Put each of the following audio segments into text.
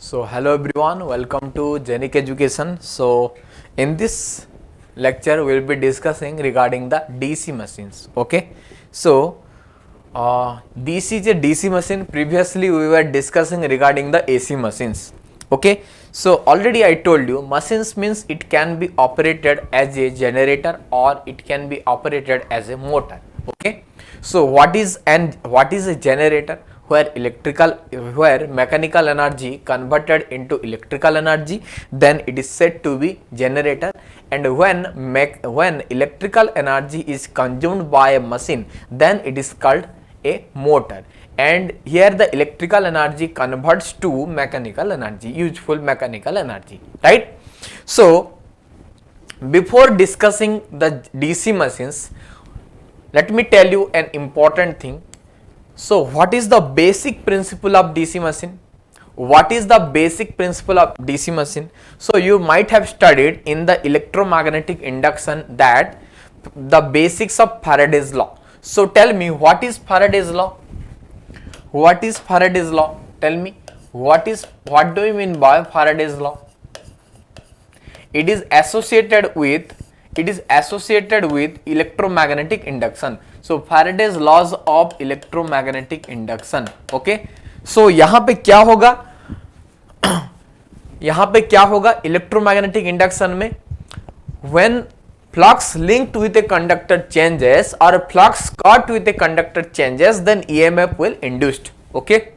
So hello everyone, welcome to Genic Education. So in this lecture we will be discussing regarding the DC machines. Okay, so this is a DC machine. Previously we were discussing regarding the AC machines. Okay, so already I told you machines means it can be operated as a generator or it can be operated as a motor. Okay, so what is a generator? Where mechanical energy converted into electrical energy, then it is said to be generator. And when electrical energy is consumed by a machine, then it is called a motor. And here the electrical energy converts to mechanical energy, useful mechanical energy, right? So before discussing the DC machines, let me tell you an important thing. So what is the basic principle of DC machine? What is the basic principle of DC machine? So you might have studied in the electromagnetic induction that the basics of Faraday's law. So tell me, what is Faraday's law? What is Faraday's law? Tell me, what do you mean by Faraday's law? It is associated with electromagnetic induction. So Faraday's laws of electromagnetic induction. Okay, so यहाँ पे क्या होगा electromagnetic induction में, when flux linked with a conductor changes or flux caught with a conductor changes, then EMF will induced. Okay,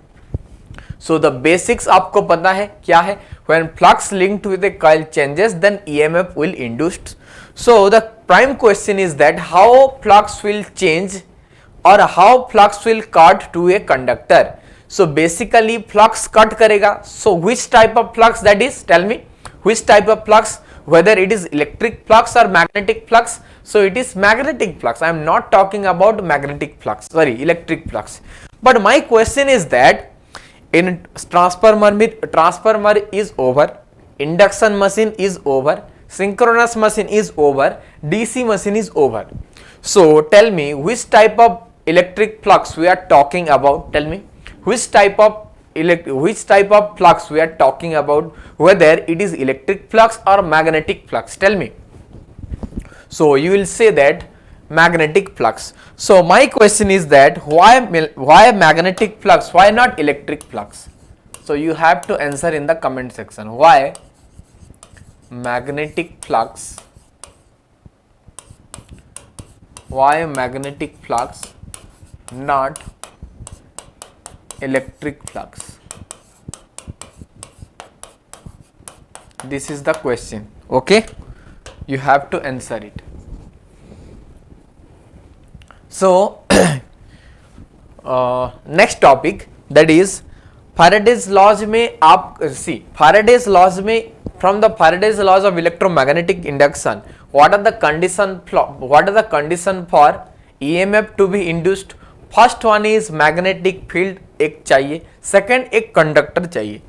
so the basics आपको पता है क्या है? When flux linked with a coil changes, then EMF will induced. So the prime question is that how flux will change or how flux will cut to a conductor. So basically flux cut करेगा. So which type of flux that is? Tell me which type of flux, whether it is electric flux or magnetic flux. So it is magnetic flux. I am not talking about electric flux. But my question is that in transformer is over, induction machine is over, synchronous machine is over, DC machine is over. So tell me which type of electric flux we are talking about. Tell me which type of flux we are talking about, whether it is electric flux or magnetic flux. Tell me. So you will say that magnetic flux. So my question is that why magnetic flux, why not electric flux? So you have to answer in the comment section. Why magnetic flux? Why magnetic flux, not electric flux? This is the question. Okay, you have to answer it. So next topic, that is Faraday's laws में आप see Faraday's laws में, from the Faraday's laws of electromagnetic induction, what are the condition for EMF to be induced? First one is magnetic field एक चाहिए, second एक conductor चाहिए.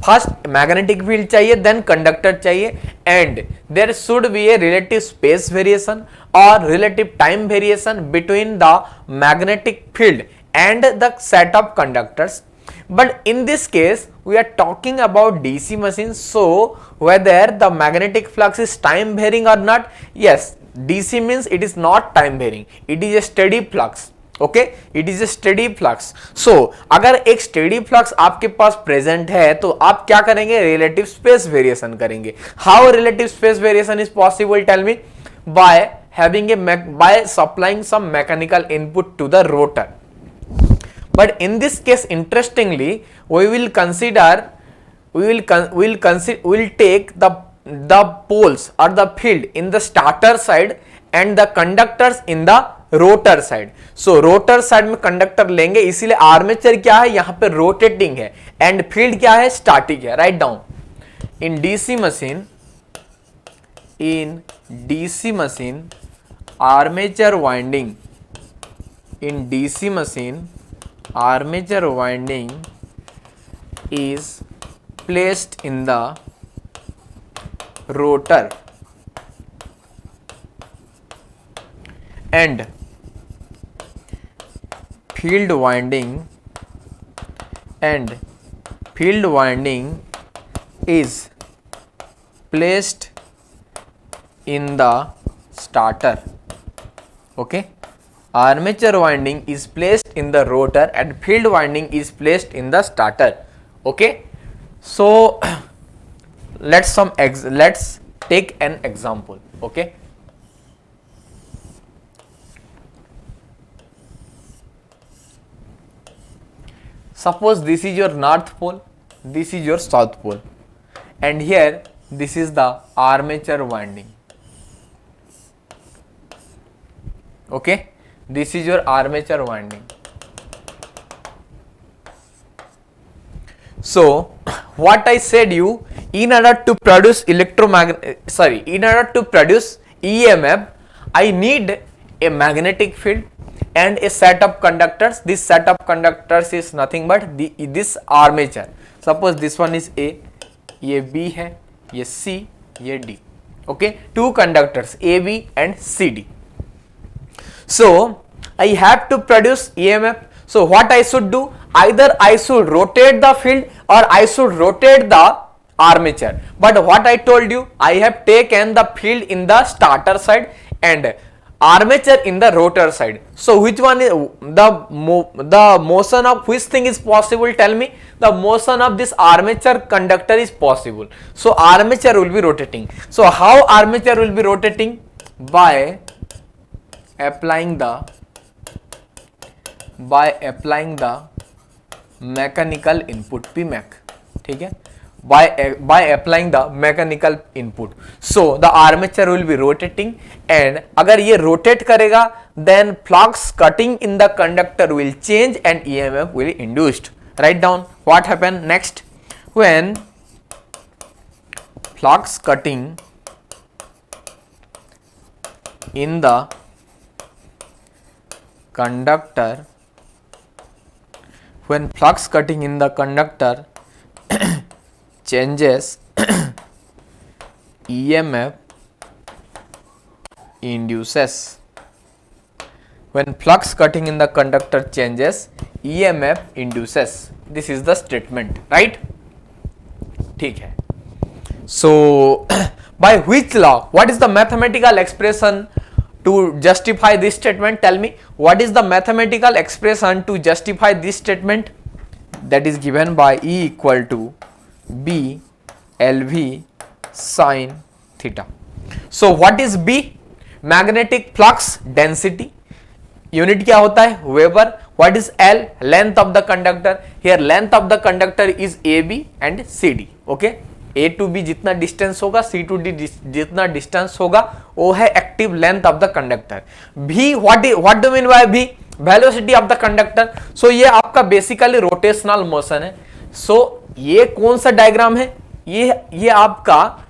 First magnetic field चाहिए, then conductor चाहिए, and there should be a relative space variation or relative time variation between the magnetic field and the set of conductors. But in this case we are talking about DC machines, so whether the magnetic flux is time varying or not, yes, DC means it is not time varying, it is a steady flux. Okay, it is a steady flux. So अगर एक steady flux आपके पास present है तो आप क्या करेंगे? Relative space variation करेंगे. How relative space variation is possible? Tell me. by supplying some mechanical input to the rotor. But in this case, interestingly, we will take the poles or the field in the starter side and the conductors in the rotor side. So rotor side में conductor लेंगे, इसीलिए armature क्या है? यहां पे rotating है, and field क्या है? स्टैटिक है. Write down. In DC machine armature winding, in DC machine armature winding is placed in the rotor and field winding field winding is placed in the starter. Okay, armature winding is placed in the rotor and field winding is placed in the starter. Okay, so let's take an example. Okay, suppose this is your north pole, this is your south pole, and here this is the armature winding. Okay, this is your armature winding. So what I said you, in order to produce in order to produce EMF, I need a magnetic field and a set of conductors. This set of conductors is nothing but this armature. Suppose this one is A, ये B है, ये C, ये D. Okay, two conductors A, B and C, D. So I have to produce EMF. So what I should do? Either I should rotate the field or I should rotate the armature. But what I told you, I have taken the field in the starter side and armature in the rotor side. So which one is the motion of which thing is possible? Tell me. The motion of this armature conductor is possible. So armature will be rotating. So how armature will be rotating? By applying the mechanical input Pmac. ठीक है, by applying the mechanical input. So the armature will be rotating, and अगर ये rotate करेगा then flux cutting in the conductor will change and EMF will induced. Write down what happened next. When flux cutting in the conductor, when flux cutting in the conductor changes, EMF induces. When flux cutting in the conductor changes, EMF induces. This is the statement, right? ठीक है. So by which law? What is the mathematical expression to justify this statement? Tell me, what is the mathematical expression to justify this statement? That is given by E equal to B LV sin theta. So what is B? Magnetic flux density. Unit क्या होता है? Weber. What is L? Length of the conductor. Here length of the conductor is AB and CD. Okay. A to B जितना distance होगा, C to D जितना distance होगा, वो है active length of the conductor. V, what do you mean by V? Velocity of the conductor. So ये आपका basically rotational motion है. सो ये कौन सा डायग्राम है? ये आपका,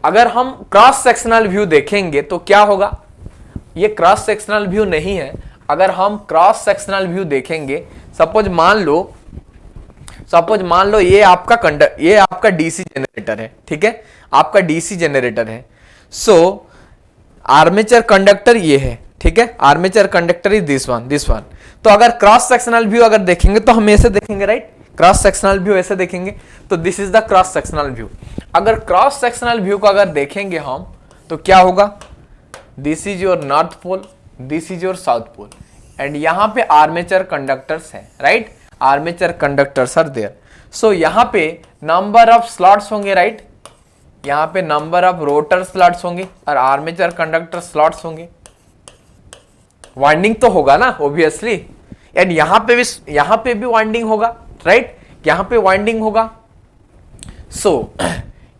अगर हम क्रॉस सेक्शनल व्यू देखेंगे तो क्या होगा? ये क्रॉस सेक्शनल व्यू नहीं है. अगर हम क्रॉस सेक्शनल व्यू देखेंगे, सपोज मान लो ये आपका डीसी जनरेटर है. ठीक है, आपका डीसी जनरेटर है. सो आर्मेचर कंडक्टर ये है. ठीक है, armature conductor is this one. तो अगर क्रॉस सेक्शनल व्यू अगर देखेंगे तो हम ऐसे देखेंगे, राइट? क्रॉस सेक्शनल व्यू ऐसे देखेंगे. तो this is the cross sectional view. अगर क्रॉस सेक्शनल व्यू को अगर देखेंगे हम तो क्या होगा? This is your north pole, this is your south pole, and यहां पे आर्मेचर कंडक्टर्स है, right? Armature conductors are there. So यहां पे नंबर ऑफ स्लॉट्स होंगे, राइट? यहां पे नंबर ऑफ रोटर स्लॉट्स होंगे और आर्मेचर कंडक्टर स्लॉट्स होंगे. वाइंडिंग तो होगा ना ऑब्वियसली, एंड यहां पे भी वाइंडिंग होगा, राइट? यहां पे वाइंडिंग होगा. सो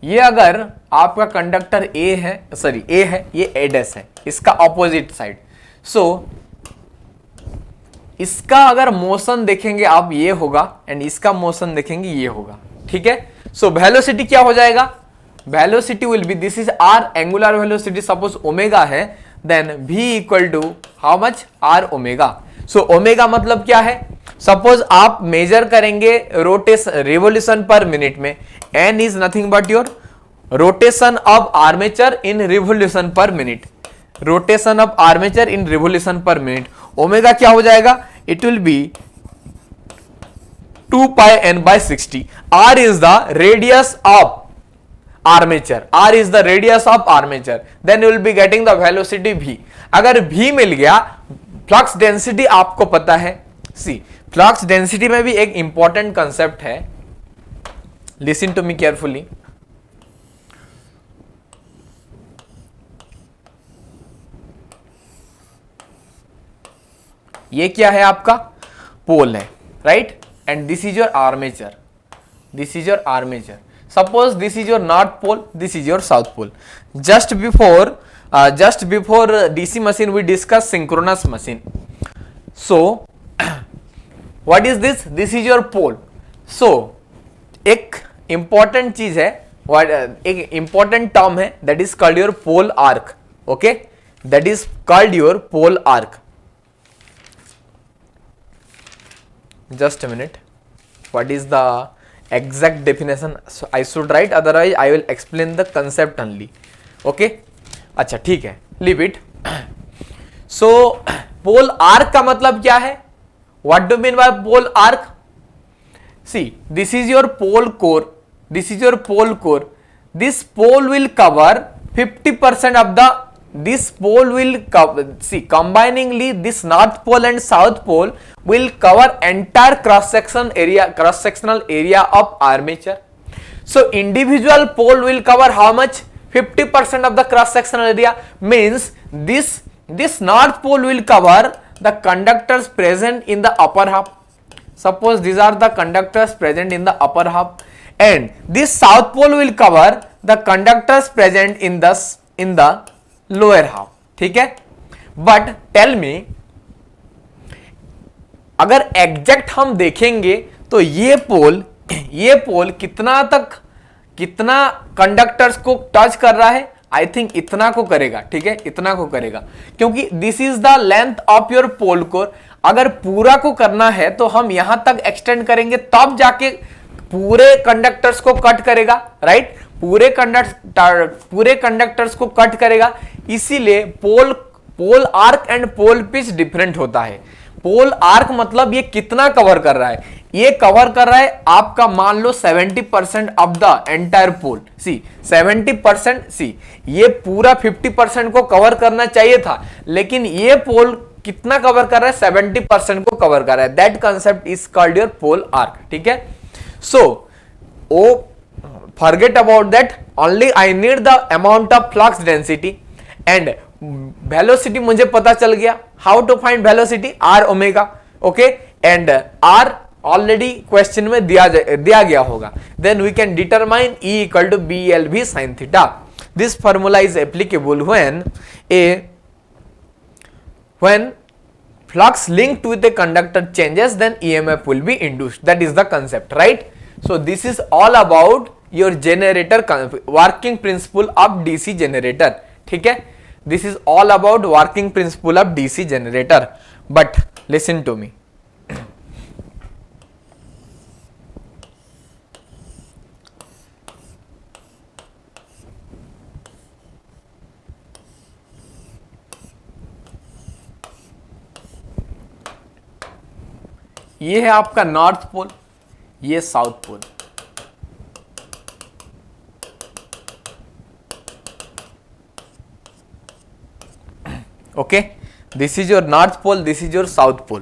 ये अगर आपका कंडक्टर ए है, ये ए डैश है, इसका ऑपोजिट साइड. सो इसका अगर मोशन देखेंगे आप, ये होगा, एंड इसका मोशन देखेंगे, ये होगा. ठीक है. सो वेलोसिटी क्या हो जाएगा? Velocity will be, this is r angular velocity, suppose omega है, then v equal to how much? R omega. So omega मतलब क्या है? सपोज आप मेजर करेंगे रिवोल्यूशन पर मिनट में, n is nothing but your rotation of armature in revolution per minute. Rotation of armature in revolution per minute. Omega क्या हो जाएगा? It will B 2 pi n by 60. R is the radius of armature. R is the radius of armature. Then you will be getting the velocity V. अगर V मिल गया, flux density आपको पता है. सी flux density में भी एक important concept है. Listen to me carefully. ये क्या है? आपका पोल है, right? And this is your armature. This is your armature. Suppose this is your north pole, this is your south pole. Just before DC machine we discuss synchronous machine. So what is this? This is your pole. So एक important चीज है, एक important term है, that is called your pole arc. Okay, that is called your pole arc. Just a minute. What is the exact definition? So I should write, otherwise I will explain the concept only. Okay? अच्छा ठीक है, leave it. So pole arc का मतलब क्या है? What do you mean by pole arc? See, this is your pole core. This is your pole core. This pole will cover 50% of the. This pole will cover. See, combiningly this north pole and south pole will cover entire cross-sectional area of armature. So individual pole will cover how much? 50% of the cross-sectional area. Means this north pole will cover the conductors present in the upper half. Suppose these are the conductors present in the upper half, and this south pole will cover the conductors present in the lower half. ठीक है? But tell me, अगर exact हम देखेंगे तो ये पोल कितना conductors को touch कर रहा है? आई थिंक इतना को करेगा. ठीक है, इतना को करेगा, क्योंकि this is the length of your pole core. अगर पूरा को करना है तो हम यहां तक एक्सटेंड करेंगे, तब जाके पूरे कंडक्टर्स को कट करेगा, राइट? पूरे कंडक्टर्स को कट करेगा. इसीलिए pole arc and pole pitch different होता है. पोल आर्क मतलब ये कितना कवर कर रहा है? ये कवर कर रहा है आपका, मान लो 70% ऑफ द एंटायर पोल. सी 70%, सी ये पूरा 50% को कवर करना चाहिए था, लेकिन ये पोल कितना कवर कर रहा है? 70% को कवर कर रहा है. That concept is called your pole arc. ठीक है? सो forget about that. Only I need the amount of flux density and velocity. मुझे पता चल गया. How to find velocity? R omega. Okay, and R already question में दिया गया होगा. Then we can determine E equal to BLV sin theta. This formula is applicable when flux linked with a conductor changes, then EMF will be induced. That is the concept, right? So this is all about your generator working principle of DC generator. ठीक है? This is all about working principle of DC generator. But listen to me. ये है आपका north pole, ये south pole. Okay, this is your north pole, this is your south pole.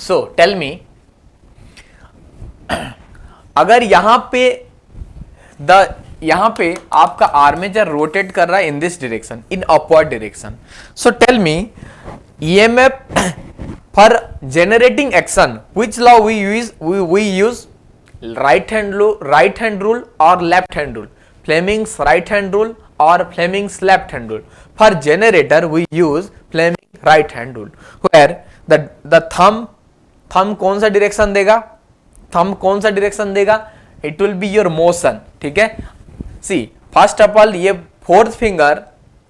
So tell me, अगर यहां पे आपका armature rotate कर रहा है in this direction, in upward direction. So tell me, EMF for generating action, which law we use? right hand rule or left hand rule? Fleming's right hand rule or Fleming's left hand rule? For generator we use Fleming's right hand rule, where the thumb कौन सा direction देगा? It will be your motion. ठीक है? See, first of all ये fourth finger,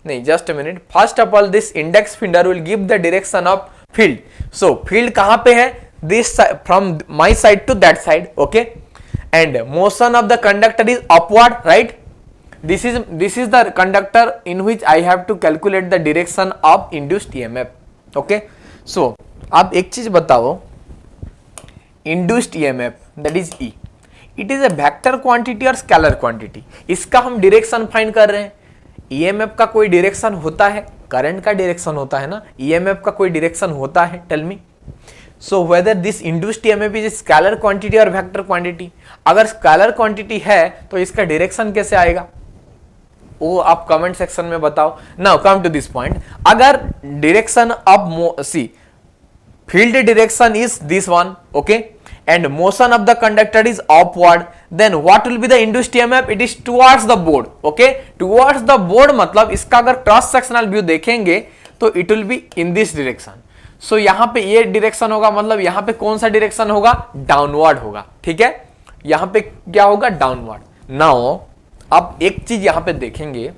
नहीं, just a minute. First of all this index finger will give the direction of field. So field कहां पे है? This side, from my side to that side. Okay, and motion of the conductor is upward, right? this is the conductor in which I have to calculate the direction of induced EMF. Okay, so आप एक चीज बताओ, induced EMF that is E, it is a vector quantity और scalar quantity. इसका हम direction find कर रहे हैं. EMF का कोई डायरेक्शन होता है, करंट का डायरेक्शन होता है ना, EMF का कोई डायरेक्शन होता है, tell me. So whether this induced EMF is scalar quantity और वेक्टर क्वांटिटी. अगर स्केलर क्वांटिटी है तो इसका डायरेक्शन कैसे आएगा, वो आप कमेंट सेक्शन में बताओ. Now come to this point. अगर direction of see field direction is this one, okay, and motion of the conductor is upward, then what will be the induced EMF? It is towards the board. Okay, towards the board मतलब इसका अगर cross sectional view देखेंगे तो it will be in this direction. So यहाँ पे ये direction होगा, मतलब यहाँ पे कौन सा डायरेक्शन होगा, डाउनवर्ड होगा. ठीक है, यहाँ पे क्या होगा, डाउनवर्ड. नाउ अब एक चीज यहाँ पे देखेंगे,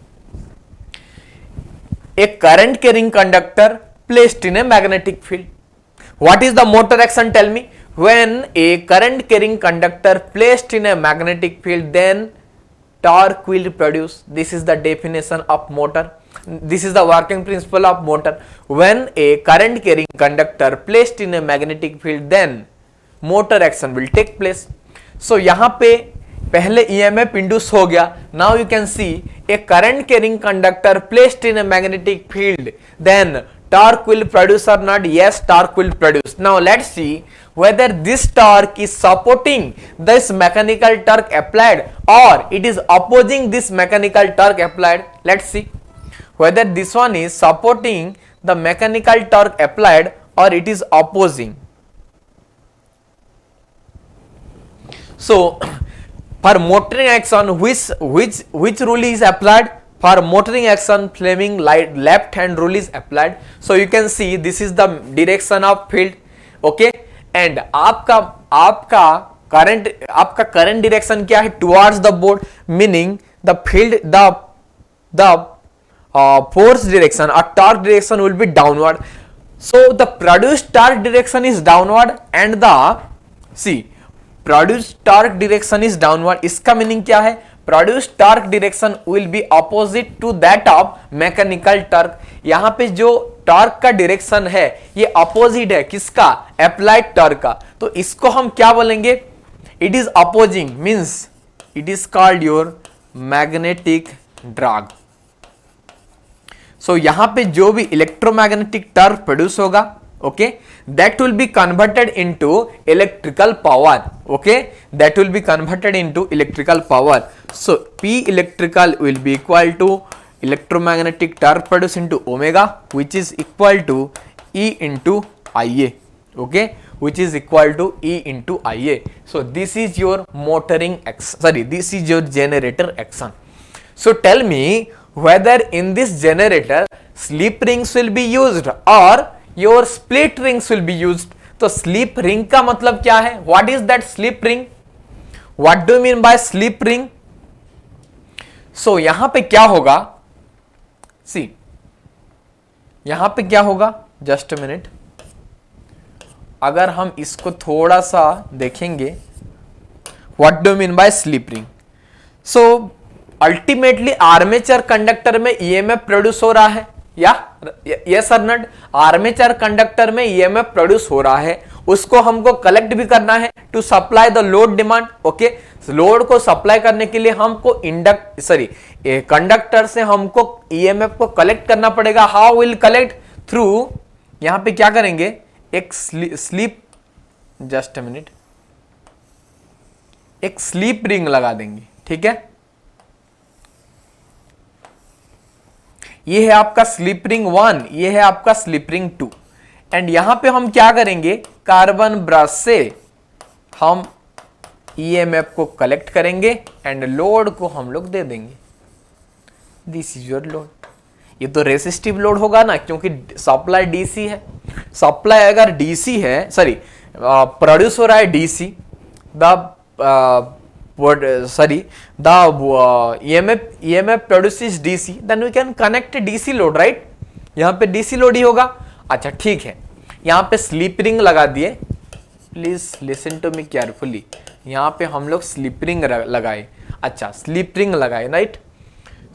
एक current carrying conductor placed in a magnetic field. What is the motor action, tell me. When a current carrying conductor placed in a magnetic field, then torque will produce. This is the definition of motor. This is the working principle of motor. When a current carrying conductor placed in a magnetic field, then motor action will take place. So यहाँ पे पहले EMF induce हो गया. Now you can see a current carrying conductor placed in a magnetic field, then torque will produce or not? Yes, torque will produce. Now let's see whether this torque is supporting this mechanical torque applied or it is opposing this mechanical torque applied. Let's see whether this one is supporting the mechanical torque applied or it is opposing. So for motoring action, which rule is applied? For motoring action, Fleming left hand rule is applied. So you can see this is the direction of field. Okay, and आपका current direction क्या है, towards the board, meaning the field the force direction और torque direction will be downward. So the produced torque direction is downward and the see produced torque direction is downward. इसका meaning क्या है, produced torque direction will be opposite to that of mechanical torque. यहां पे जो torque का direction है ये opposite है किसका, अप्लाइड टॉर्क का. तो इसको हम क्या बोलेंगे, it is opposing, means it is called your magnetic drag. So यहां पे जो भी इलेक्ट्रोमैग्नेटिक टॉर्क प्रोड्यूस होगा, okay, that will be converted into electrical power. Okay, that will be converted into electrical power. So P electrical will be equal to electromagnetic torque produced into omega, which is equal to E into Ia. Okay, which is equal to E into Ia. So this is your motoring action, sorry, this is your generator action. So tell me whether in this generator slip rings will be used or your split rings will be used. तो slip ring का मतलब क्या है, what is that slip ring, what do you mean by slip ring? So यहां पे क्या होगा, see यहां पे क्या होगा, जस्ट अ मिनट, अगर हम इसको थोड़ा सा देखेंगे, what do you mean by slip ring? So ultimately armature conductor में EMF प्रोड्यूस हो रहा है, या यस और नॉट, आर्मेचर कंडक्टर में EMF प्रोड्यूस हो रहा है, उसको हमको कलेक्ट भी करना है to supply the load demand. Okay, load को सप्लाई करने के लिए हमको कंडक्टर से हमको EMF को कलेक्ट करना पड़ेगा. हाउ विल कलेक्ट, थ्रू, यहां पे क्या करेंगे, एक स्लीप, जस्ट अ मिनट, एक स्लीप रिंग लगा देंगे. ठीक है, ये है आपका स्लिप रिंग 1, ये है आपका स्लिप रिंग 2, एंड यहां पे हम क्या करेंगे, कार्बन ब्रश से हम EMF को कलेक्ट करेंगे एंड लोड को हम लोग दे देंगे. This is your load. ये तो रेसिस्टिव लोड होगा ना, क्योंकि सप्लाई DC है. सप्लाई अगर DC है, सॉरी प्रोड्यूस हो रहा है DC, EMF produces DC, then we can connect DC load, right? यहाँ पे DC लोड ही होगा. अच्छा ठीक है, यहाँ पे स्लिप रिंग लगा दिए. Please listen to me carefully. यहाँ पे हम लोग स्लिप रिंग लगाए. अच्छा, स्लिप रिंग लगाए, राइट.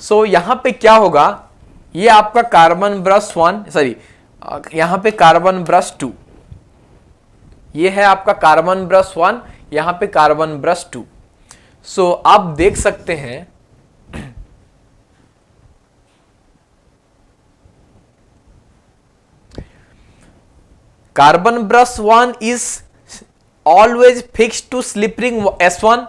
सो यहां पे क्या होगा, ये आपका कार्बन ब्रश 1, सॉरी यहां पे कार्बन ब्रश 2, ये है आपका कार्बन ब्रश 1, यहां पे कार्बन ब्रश 2। सो आप देख सकते हैं carbon brush 1 is always fixed to slip ring S1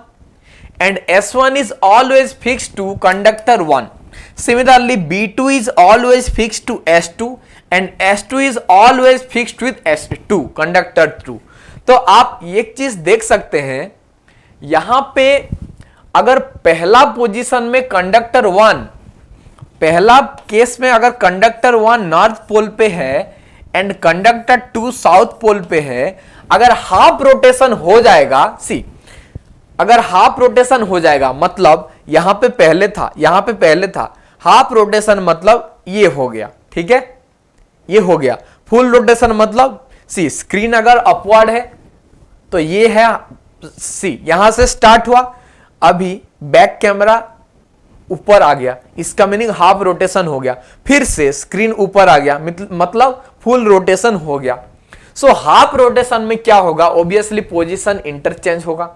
and S1 is always fixed to conductor 1. Similarly, B2 is always fixed to S2 and S2 is always fixed with S2 conductor 2. तो आप एक चीज देख सकते हैं, यहां पे अगर पहला पोजीशन में कंडक्टर 1, पहला केस में अगर कंडक्टर 1 नॉर्थ पोल पे है एंड कंडक्टर 2 साउथ पोल पे है, अगर हाफ रोटेशन हो जाएगा, सी अगर हाफ रोटेशन हो जाएगा मतलब यहां पे पहले था, यहां पे पहले था, हाफ रोटेशन मतलब ये हो गया, ठीक है, ये हो गया। फुल रोटेशन मतलब सी स्क्रीन अगर अपवर्ड है तो ये है, सी यहां से स्टार्ट हुआ, अभी बैक कैमरा ऊपर आ गया, इसका मीनिंग हाफ रोटेशन हो गया, फिर से स्क्रीन ऊपर आ गया, मतलब फुल रोटेशन हो गया। सो हाफ रोटेशन में क्या होगा, ऑब्वियसली पोजीशन इंटरचेंज होगा।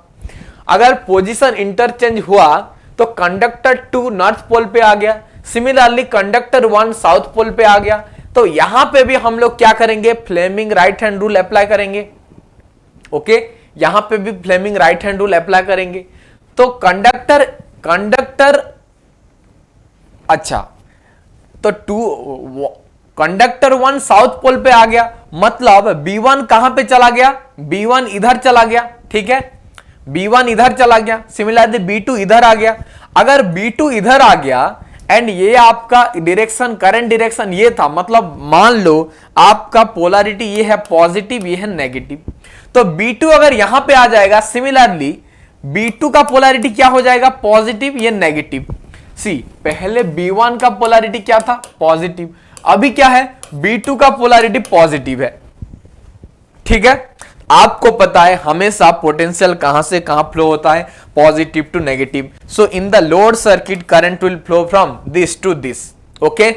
अगर पोजीशन इंटरचेंज हुआ तो कंडक्टर 2 नॉर्थ पोल पे आ गया, सिमिलरली कंडक्टर 1 साउथ पोल पे आ गया, तो यहां पे भी हम लोग क्या करेंगे, Fleming right hand rule apply करेंगे। ओके, यहां पे भी Fleming right hand rule apply करेंगे। तो कंडक्टर अच्छा, तो कंडक्टर 1 साउथ पोल पे आ गया, मतलब B1 कहां पे चला गया, B1 इधर चला गया, ठीक है, B1 इधर चला गया, सिमिलरली B2 इधर आ गया। अगर B2 इधर आ गया एंड ये आपका डायरेक्शन, करंट डायरेक्शन ये था, मतलब मान लो आपका पोलैरिटी ये है पॉजिटिव, ये है नेगेटिव, तो B2 अगर यहां पे आ जाएगा, सिमिलरली B2 का पोलैरिटी क्या हो जाएगा, पॉजिटिव, ये नेगेटिव। सी पहले B1 का पोलैरिटी क्या था, पॉजिटिव, अभी क्या है, B2 का पोलैरिटी पॉजिटिव है, ठीक है। आपको पता है हमेशा पोटेंशियल कहां से कहां फ्लो होता है, positive to negative. So in the load circuit current will flow from this to this, okay.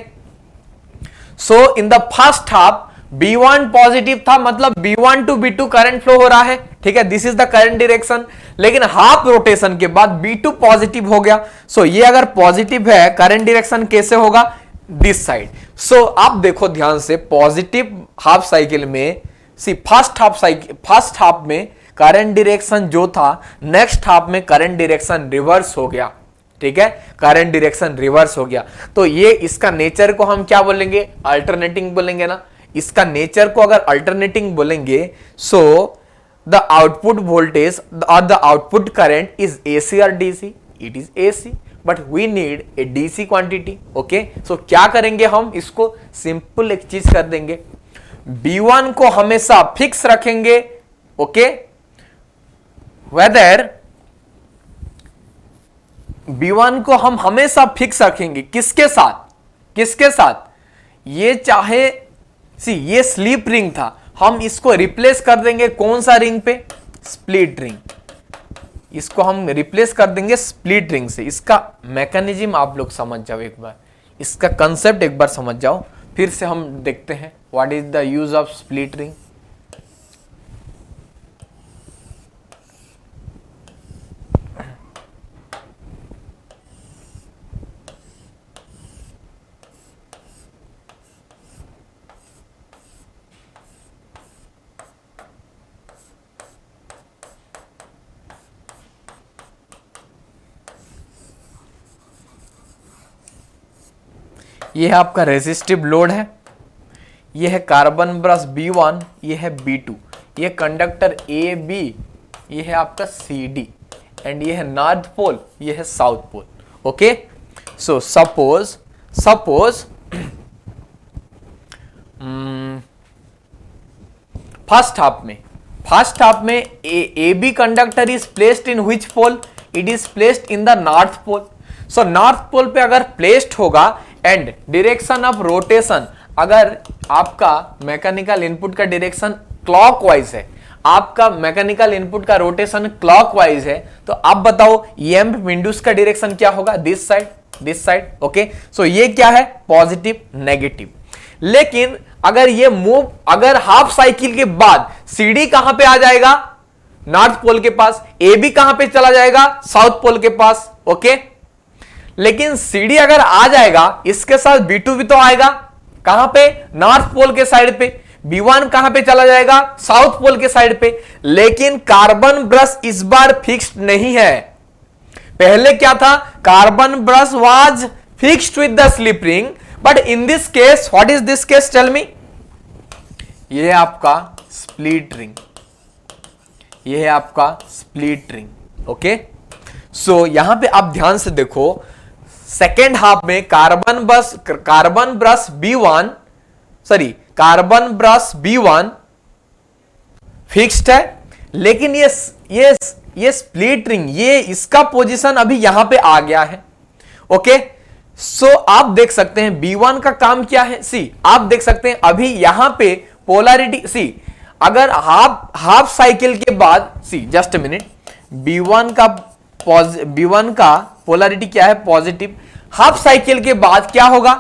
So in the first half B1 positive था, मतलब B1 to B2 current flow हो रहा है, ठीक है, this is the current direction. लेकिन half rotation के बाद B2 पॉजिटिव हो गया, सो ये अगर पॉजिटिव है, करंट डायरेक्शन कैसे होगा, दिस साइड। सो आप देखो ध्यान से, पॉजिटिव हाफ साइकिल में सी फर्स्ट हाफ में करंट डायरेक्शन जो था, नेक्स्ट हाफ में करंट डायरेक्शन रिवर्स हो गया, ठीक है, करंट डायरेक्शन रिवर्स हो गया। तो ये इसका नेचर को हम क्या बोलेंगे, अल्टरनेटिंग बोलेंगे ना। इसका नेचर को अगर अल्टरनेटिंग बोलेंगे, सो द आउटपुट वोल्टेज और the output current is AC और DC, it is AC, but we need a DC quantity, okay. So क्या करेंगे हम, इसको सिंपल एक चीज कर देंगे, B1 को हमेशा फिक्स रखेंगे, ओके, वेदर B1 को हम हमेशा फिक्स रखेंगे, किसके साथ, किसके साथ, ये चाहे सी ये स्लीप रिंग था, हम इसको रिप्लेस कर देंगे कौन सा रिंग पे, स्प्लिट रिंग, इसको हम रिप्लेस कर देंगे स्प्लिट रिंग से। इसका मैकेनिज्म आप लोग समझ जाओ एक बार, इसका कंसेप्ट एक बार समझ जाओ, फिर से हम देखते हैं what is the use of split ring. ये है आपका रेजिस्टिव लोड है, ये है कार्बन ब्रश B1, ये है B2, ये कंडक्टर AB, ये है आपका CD एंड ये है नॉर्थ पोल, ये है south pole, okay. So suppose first half में AB conductor is placed in which pole, it is placed in the north pole. So north pole पे अगर प्लेस्ड होगा एंड डायरेक्शन ऑफ रोटेशन, अगर आपका mechanical input का direction clockwise है, आपका mechanical input का रोटेशन क्लॉकवाइज है, तो आप बताओ EMF इंड्यूस का डायरेक्शन क्या होगा, this side, this side, okay. So ये क्या है, पॉजिटिव नेगेटिव। लेकिन अगर ये मूव, अगर हाफ साइकिल के बाद सीडी कहां पे आ जाएगा, नॉर्थ पोल के पास, ए बी कहां पे चला जाएगा, साउथ पोल के पास, ओके। लेकिन सीडी अगर आ जाएगा, इसके साथ B2 भी तो आएगा, कहां पे, नॉर्थ पोल के साइड पे। B1 कहां पे चला जाएगा, साउथ पोल के साइड पे। लेकिन कार्बन ब्रश इस बार फिक्स्ड नहीं है। पहले क्या था, carbon brush was fixed with the slip ring, but in this case, what is this case, tell me. ये है आपका स्प्लिट रिंग, ये है आपका स्प्लिट रिंग, ओके। सो यहां पे आप ध्यान से देखो, सेकेंड हाफ में carbon brush B1, sorry carbon brush B1 fixed है, लेकिन ये स्प्लिट रिंग, ये इसका पोजीशन अभी यहां पे आ गया है, ओके। सो आप देख सकते हैं B1 का काम क्या है, सी आप देख सकते हैं अभी यहां पे पोलैरिटी, सी अगर हाफ साइकिल के बाद, सी जस्ट अ मिनट, B1 का पोलैरिटी क्या है, पॉजिटिव। हाफ साइकिल के बाद क्या होगा,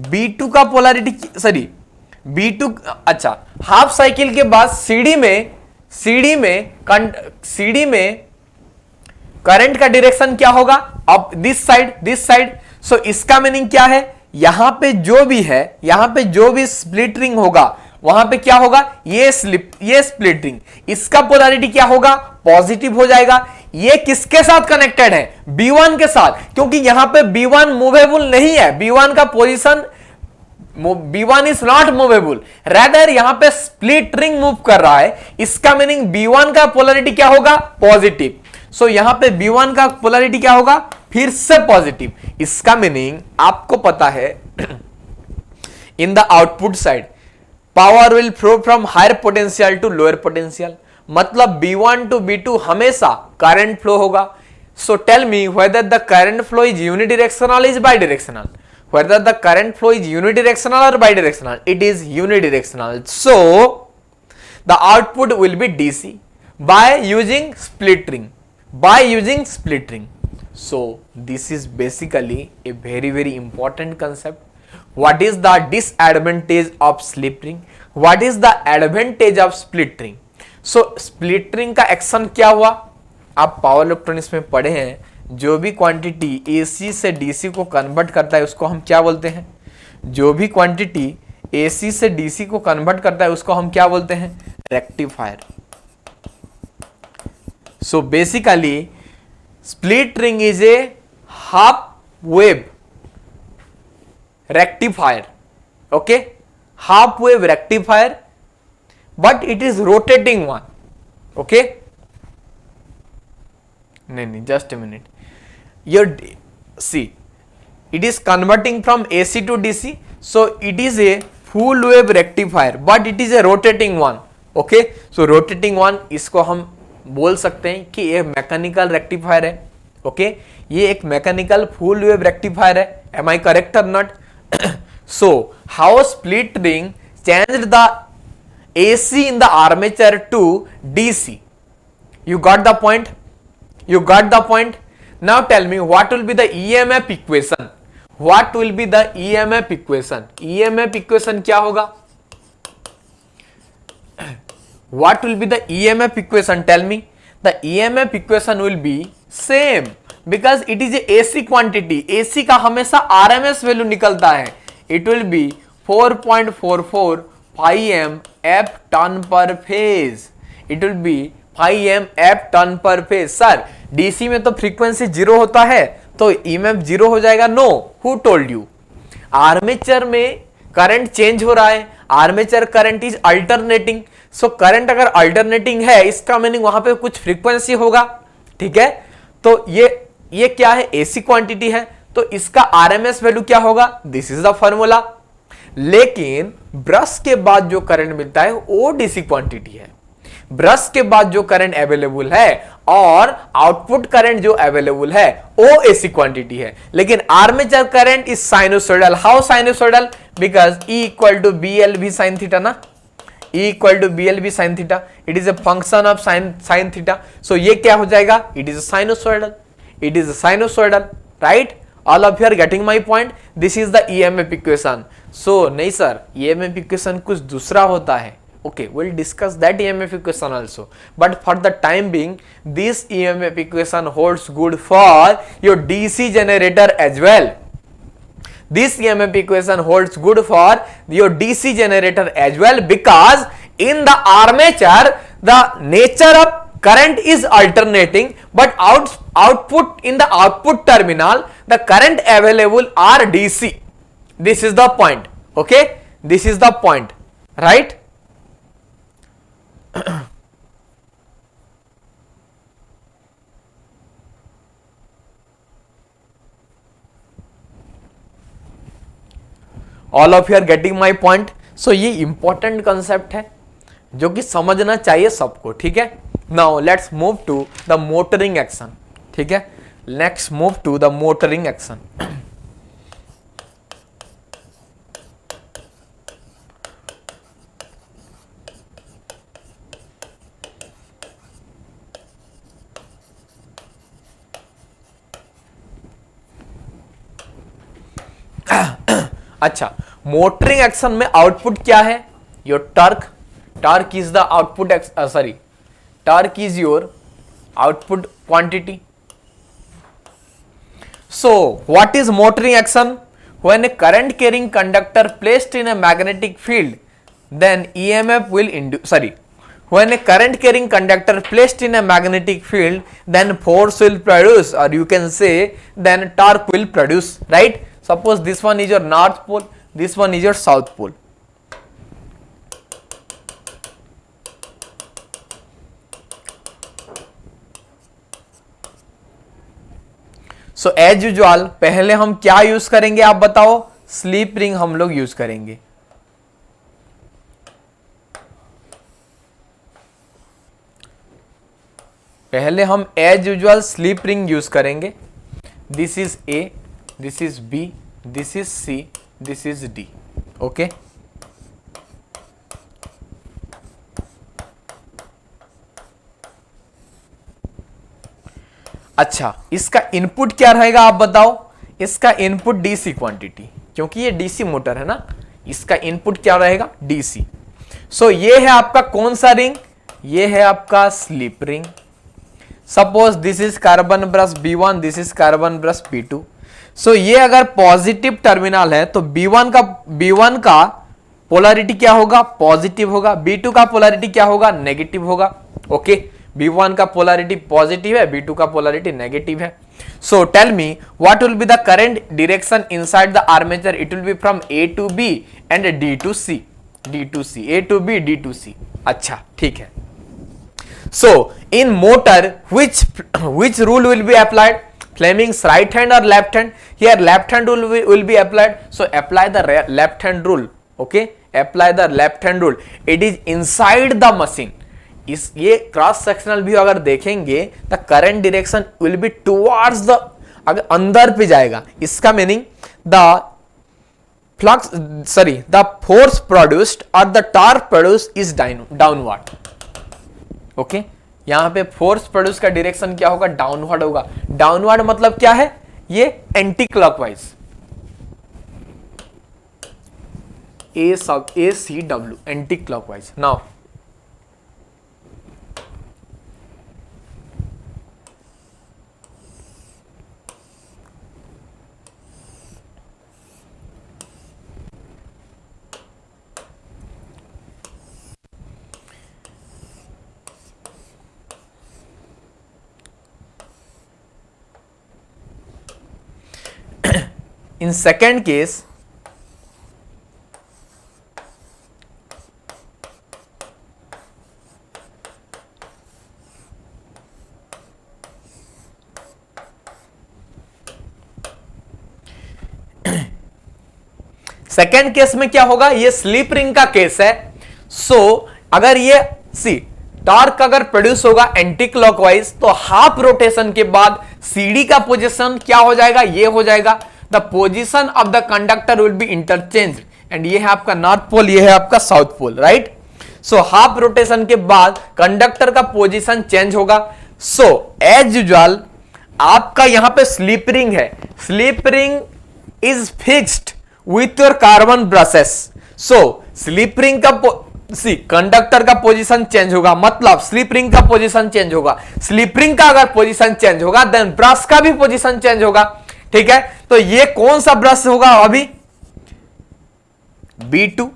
B2 का पोलैरिटी, सॉरी B2, अच्छा, हाफ साइकिल के बाद सीडी में करंट का डायरेक्शन क्या होगा, अब दिस साइड। सो इसका मीनिंग क्या है, यहां पे जो भी स्प्लिट रिंग होगा, वहां पे क्या होगा, ये स्प्लिट रिंग, इसका पोलैरिटी क्या होगा, पॉजिटिव हो जाएगा। ये किसके साथ कनेक्टेड है, B1 के साथ, क्योंकि यहां पे B1 मूवेबल नहीं है, B1 का position, B1 is not movable, rather यहां पे स्प्लिट रिंग मूव कर रहा है। इसका मीनिंग B1 का पोलैरिटी क्या होगा, पॉजिटिव। सो यहां पे B1 का पोलैरिटी क्या होगा, फिर से पॉजिटिव। इसका मीनिंग आपको पता है, in the output side power will flow from higher potential to lower potential, मतलब B1 टू B2 हमेशा करंट फ्लो होगा। So tell me whether the current flow is unidirectional is bidirectional, whether the current flow is unidirectional or bidirectional, it is unidirectional. So the output will be DC by using split ring. So this is basically a very important concept. What is the disadvantage of slip ring, what is the advantage of split ring? So split ring का action क्या हुआ, आप power electronics में पढ़े हैं, जो भी quantity AC से DC को कन्वर्ट करता है उसको हम क्या बोलते हैं, जो भी क्वांटिटी AC से DC को कन्वर्ट करता है उसको हम क्या बोलते हैं, rectifier. So basically split ring is a half wave rectifier, okay, half wave rectifier, but it is rotating one, okay. नहीं, just a minute, see, it is converting from AC to DC, so it is a full wave rectifier, but it is a rotating one, okay. So rotating one, इसको हम बोल सकते हैं कि ये mechanical rectifier है, okay, ये एक मैकेनिकल फुल वेव रेक्टिफायर है, am I correct or not? So how split ring changed the AC in the armature to DC? You got the point? Now tell me what will be the EMF equation? EMF equation क्या होगा? What will be the EMF equation? Tell me. The EMF equation will be same because it is a AC quantity. AC का हमेशा RMS value निकलता है. It will be 4.44 phi m F turn per phase. It will be phi m F turn per phase. Sir DC में तो frequency 0 होता है तो EMF 0 हो जाएगा. No, who told you? Armature में करंट चेंज हो रहा है, armature current is alternating. So current अगर अल्टरनेटिंग है इसका मीनिंग वहां पे कुछ फ्रीक्वेंसी होगा, ठीक है. तो ये क्या है? एसी क्वांटिटी है तो इसका आरएमएस वैल्यू क्या होगा? This is the formula. लेकिन ब्रश के बाद जो करंट मिलता है वो डीसी क्वांटिटी है. ब्रश के बाद जो करंट अवेलेबल है और आउटपुट करंट जो अवेलेबल है वो एसी क्वांटिटी है. लेकिन armature current is sinusoidal. How sinusoidal? Because E equal to BL sine theta ना. E equal to BL sine theta. It is a function of sine theta. So ये क्या हो जाएगा? It is sinusoidal. It is sinusoidal, right? All of you are getting my point, this is the EMF equation. So नहीं sir, EMF equation कुछ दूसरा होता है। Okay, we'll discuss that EMF equation also, but for the time being this EMF equation holds good for your DC generator as well. This EMF equation holds good for your DC generator as well, because in the armature the nature of current is alternating, but output in the output terminal the current available are DC. This is the point. Okay, this is the point, right? All of you are getting my point. So ये important concept है जो कि समझना चाहिए सबको, ठीक है। Now let's move to the motoring action, ठीक है। Next move to the motoring action. अच्छा, मोटरिंग एक्शन में आउटपुट क्या है? Your torque. Torque is the output, sorry, torque is your output quantity. So what is motoring action? When a current carrying conductor placed in a magnetic field, then EMF will induce, sorry, when a current carrying conductor placed in a magnetic field, then force will produce, or you can say then torque will produce, right? Suppose this one is your north pole, this one is your south pole. So as usual पहले हम क्या use करेंगे आप बताओ? Sleep ring हम लोग use करेंगे। पहले हम as usual slip ring use करेंगे। This is A, this is B, this is C, this is D. Okay, अच्छा, इसका इनपुट क्या रहेगा आप बताओ? इसका इनपुट डीसी क्वांटिटी, क्योंकि ये डीसी मोटर है ना, इसका इनपुट क्या रहेगा? डीसी। सो ये है आपका कौन सा रिंग? ये है आपका sleep ring. Suppose this is carbon brush B1, this is carbon brush B2। सो ये अगर पॉजिटिव टर्मिनल है तो B1 का पोलैरिटी क्या होगा? पॉजिटिव होगा। B2 का पोलैरिटी क्या होगा? नेगेटिव होगा। ओके, B1 का पोलैरिटी पॉजिटिव है, B2 का पोलैरिटी नेगेटिव है। So tell me what will be the current direction inside the armature? It will be from A to B and D to C, D to C, A to B, D to C। अच्छा, ठीक है। So in motor, which rule will be applied? Fleming's right hand or left hand? Here left hand will be applied. So apply the left hand rule. Okay, apply the left hand rule. It is inside the machine. इस ये cross sectional view अगर देखेंगे the current direction will be towards the, अगर अंदर पे जाएगा, इसका meaning the flux, sorry, the force produced or the torque produced is downward. Okay, यहां पे फोर्स प्रोड्यूस का डायरेक्शन क्या होगा? डाउनवर्ड होगा। डाउनवर्ड मतलब क्या है? ये anti clockwise, ACW, anti clockwise. Now in second case, second case में क्या होगा? ये स्लीप रिंग का केस है। सो अगर ये टॉर्क अगर प्रोड्यूस होगा एंटी क्लॉकवाइज, तो हाफ रोटेशन के बाद सीडी का पोजीशन क्या हो जाएगा? ये हो जाएगा। The position of the conductor will be interchange, and ये है आपका नॉर्थ पोल, ये है आपका south pole, right. So half rotation के बाद कंडक्टर का पोजीशन चेंज होगा। सो एज यूजुअल आपका यहां पे स्लिप रिंग है, slip ring is fixed with your carbon brushes. So slip ring का कंडक्टर का पोजीशन चेंज होगा, मतलब स्लिप रिंग का पोजीशन चेंज होगा। स्लिप रिंग का अगर पोजीशन चेंज होगा देन ब्रश का भी पोजीशन चेंज होगा। ठीक है, तो ये कौन सा ब्रश होगा अभी? B2,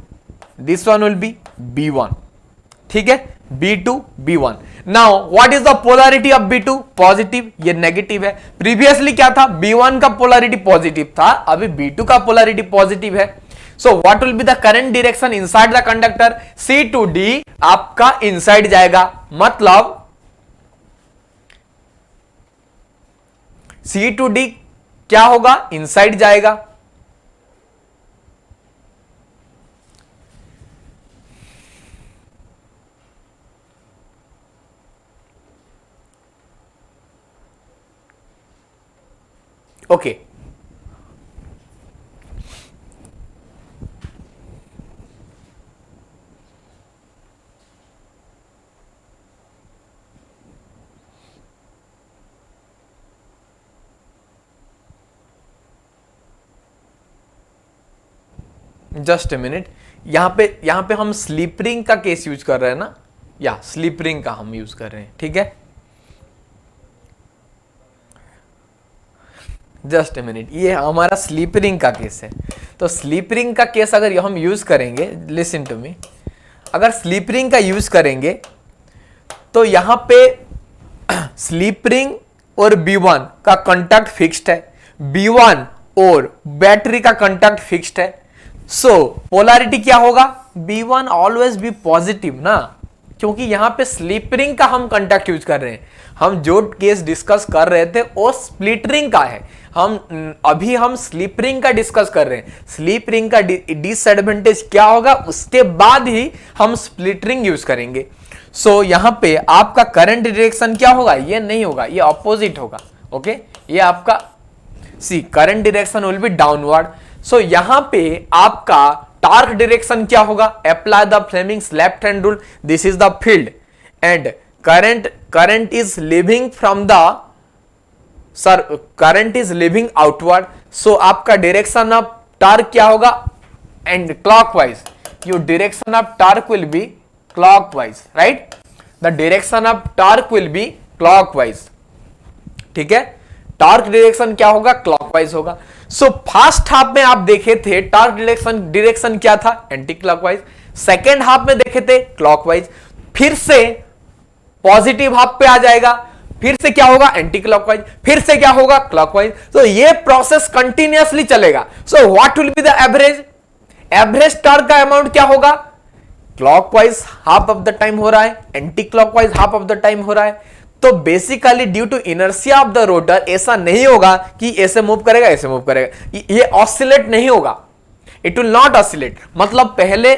this one will be B1। ठीक है, B2 B1। Now what is the polarity of B2? Positive, ये नेगेटिव है। प्रीवियसली क्या था? B1 का पोलैरिटी पॉजिटिव था, अभी B2 का पोलैरिटी पॉजिटिव है। So what will be the current direction inside the conductor? C to D आपका इनसाइड जाएगा, मतलब C to D क्या होगा? इनसाइड जाएगा। Okay, just a minute. यहां पे हम स्लिप रिंग का केस यूज कर रहे हैं ना, या स्लिप रिंग का हम यूज कर रहे हैं। ठीक है, जस्ट ए मिनट, ये हमारा स्लिप रिंग का केस है। तो स्लिप रिंग का केस अगर हम यूज करेंगे, लिसन टू मी, अगर स्लिप रिंग का यूज करेंगे तो यहां पे स्लिप रिंग और B1 का कंटैक्ट फिक्स्ड है, B1 और बैटरी का कंटैक्ट फिक्स्ड है। सो पोलैरिटी क्या होगा? B1 ऑलवेज बी पॉजिटिव ना, क्योंकि यहां पे स्लिप रिंग का हम कंटैक्ट यूज कर रहे हैं। हम जो केस डिस्कस कर रहे थे वो स्प्लिट रिंग का है, अभी हम स्लिप रिंग का डिस्कस कर रहे हैं। स्लिप रिंग का डिसएडवांटेज क्या होगा, उसके बाद ही हम स्प्लिट रिंग यूज करेंगे। सो यहां पे आपका करंट डायरेक्शन क्या होगा? ये नहीं होगा, ये ऑपोजिट होगा। ओके, ये आपका current direction will be downward. So यहां पे आपका टॉर्क डायरेक्शन क्या होगा? Apply the Fleming's left hand rule, this is the field and current is leaving from the current is leaving outward. So आपका direction of torque क्या होगा? And clockwise, your direction of torque will be clockwise, right? The direction of torque will be clockwise. ठीक है, torque direction क्या होगा? Clockwise होगा। So first half में आप देखे थे टॉर्क डायरेक्शन क्या था? Anti clockwise. सेकेंड हाफ में देखे थे क्लॉकवाइज, फिर से पॉजिटिव हाफ पे आ जाएगा, फिर से क्या होगा? एंटी क्लॉकवाइज, फिर से क्या होगा? क्लॉकवाइज। तो ये प्रोसेस कंटिन्यूअसली चलेगा। So what will be the average? Average torque का अमाउंट क्या होगा? Clockwise half of the time हो रहा है, anti clockwise half of the time हो रहा है। तो basically due to inertia of the rotor ऐसा नहीं होगा कि ऐसे मूव करेगा ऐसे मूव करेगा, ये ऑसिलेट नहीं होगा, इट विल नॉट ऑसिलेट। मतलब पहले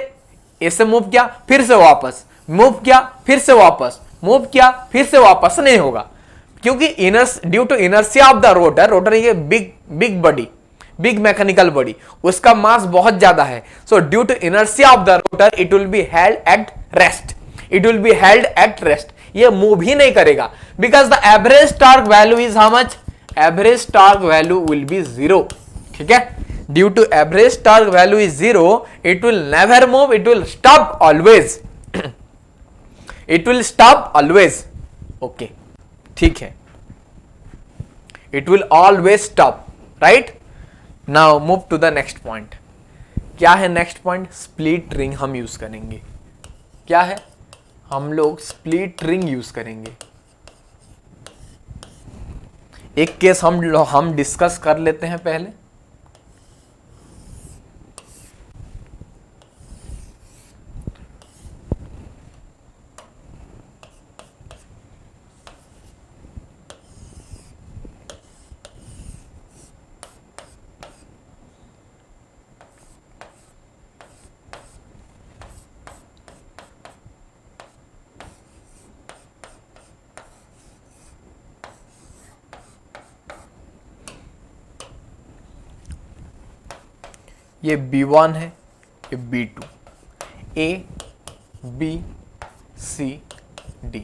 ऐसे मूव किया फिर से वापस, मूव किया फिर से वापस, मूव किया फिर से वापस, नहीं होगा, क्योंकि due to inertia of the rotor ये big body, big mechanical body, उसका मास बहुत ज्यादा है। So due to inertia of the rotor it will be held at rest, it will be held at rest, ये move ही नहीं करेगा। Because the average torque value is how much? Average torque value will be 0। ठीक है, due to average torque value is 0, it will never move, it will stop always, it will stop always. Okay, ठीक है, it will always stop, right? Now move to the next point. क्या है next point? Split ring हम use करेंगे। क्या है? हम लोग स्प्लिट रिंग यूज करेंगे। एक केस हम डिस्कस कर लेते हैं पहले। ये B1 है, ये B2, A B C D,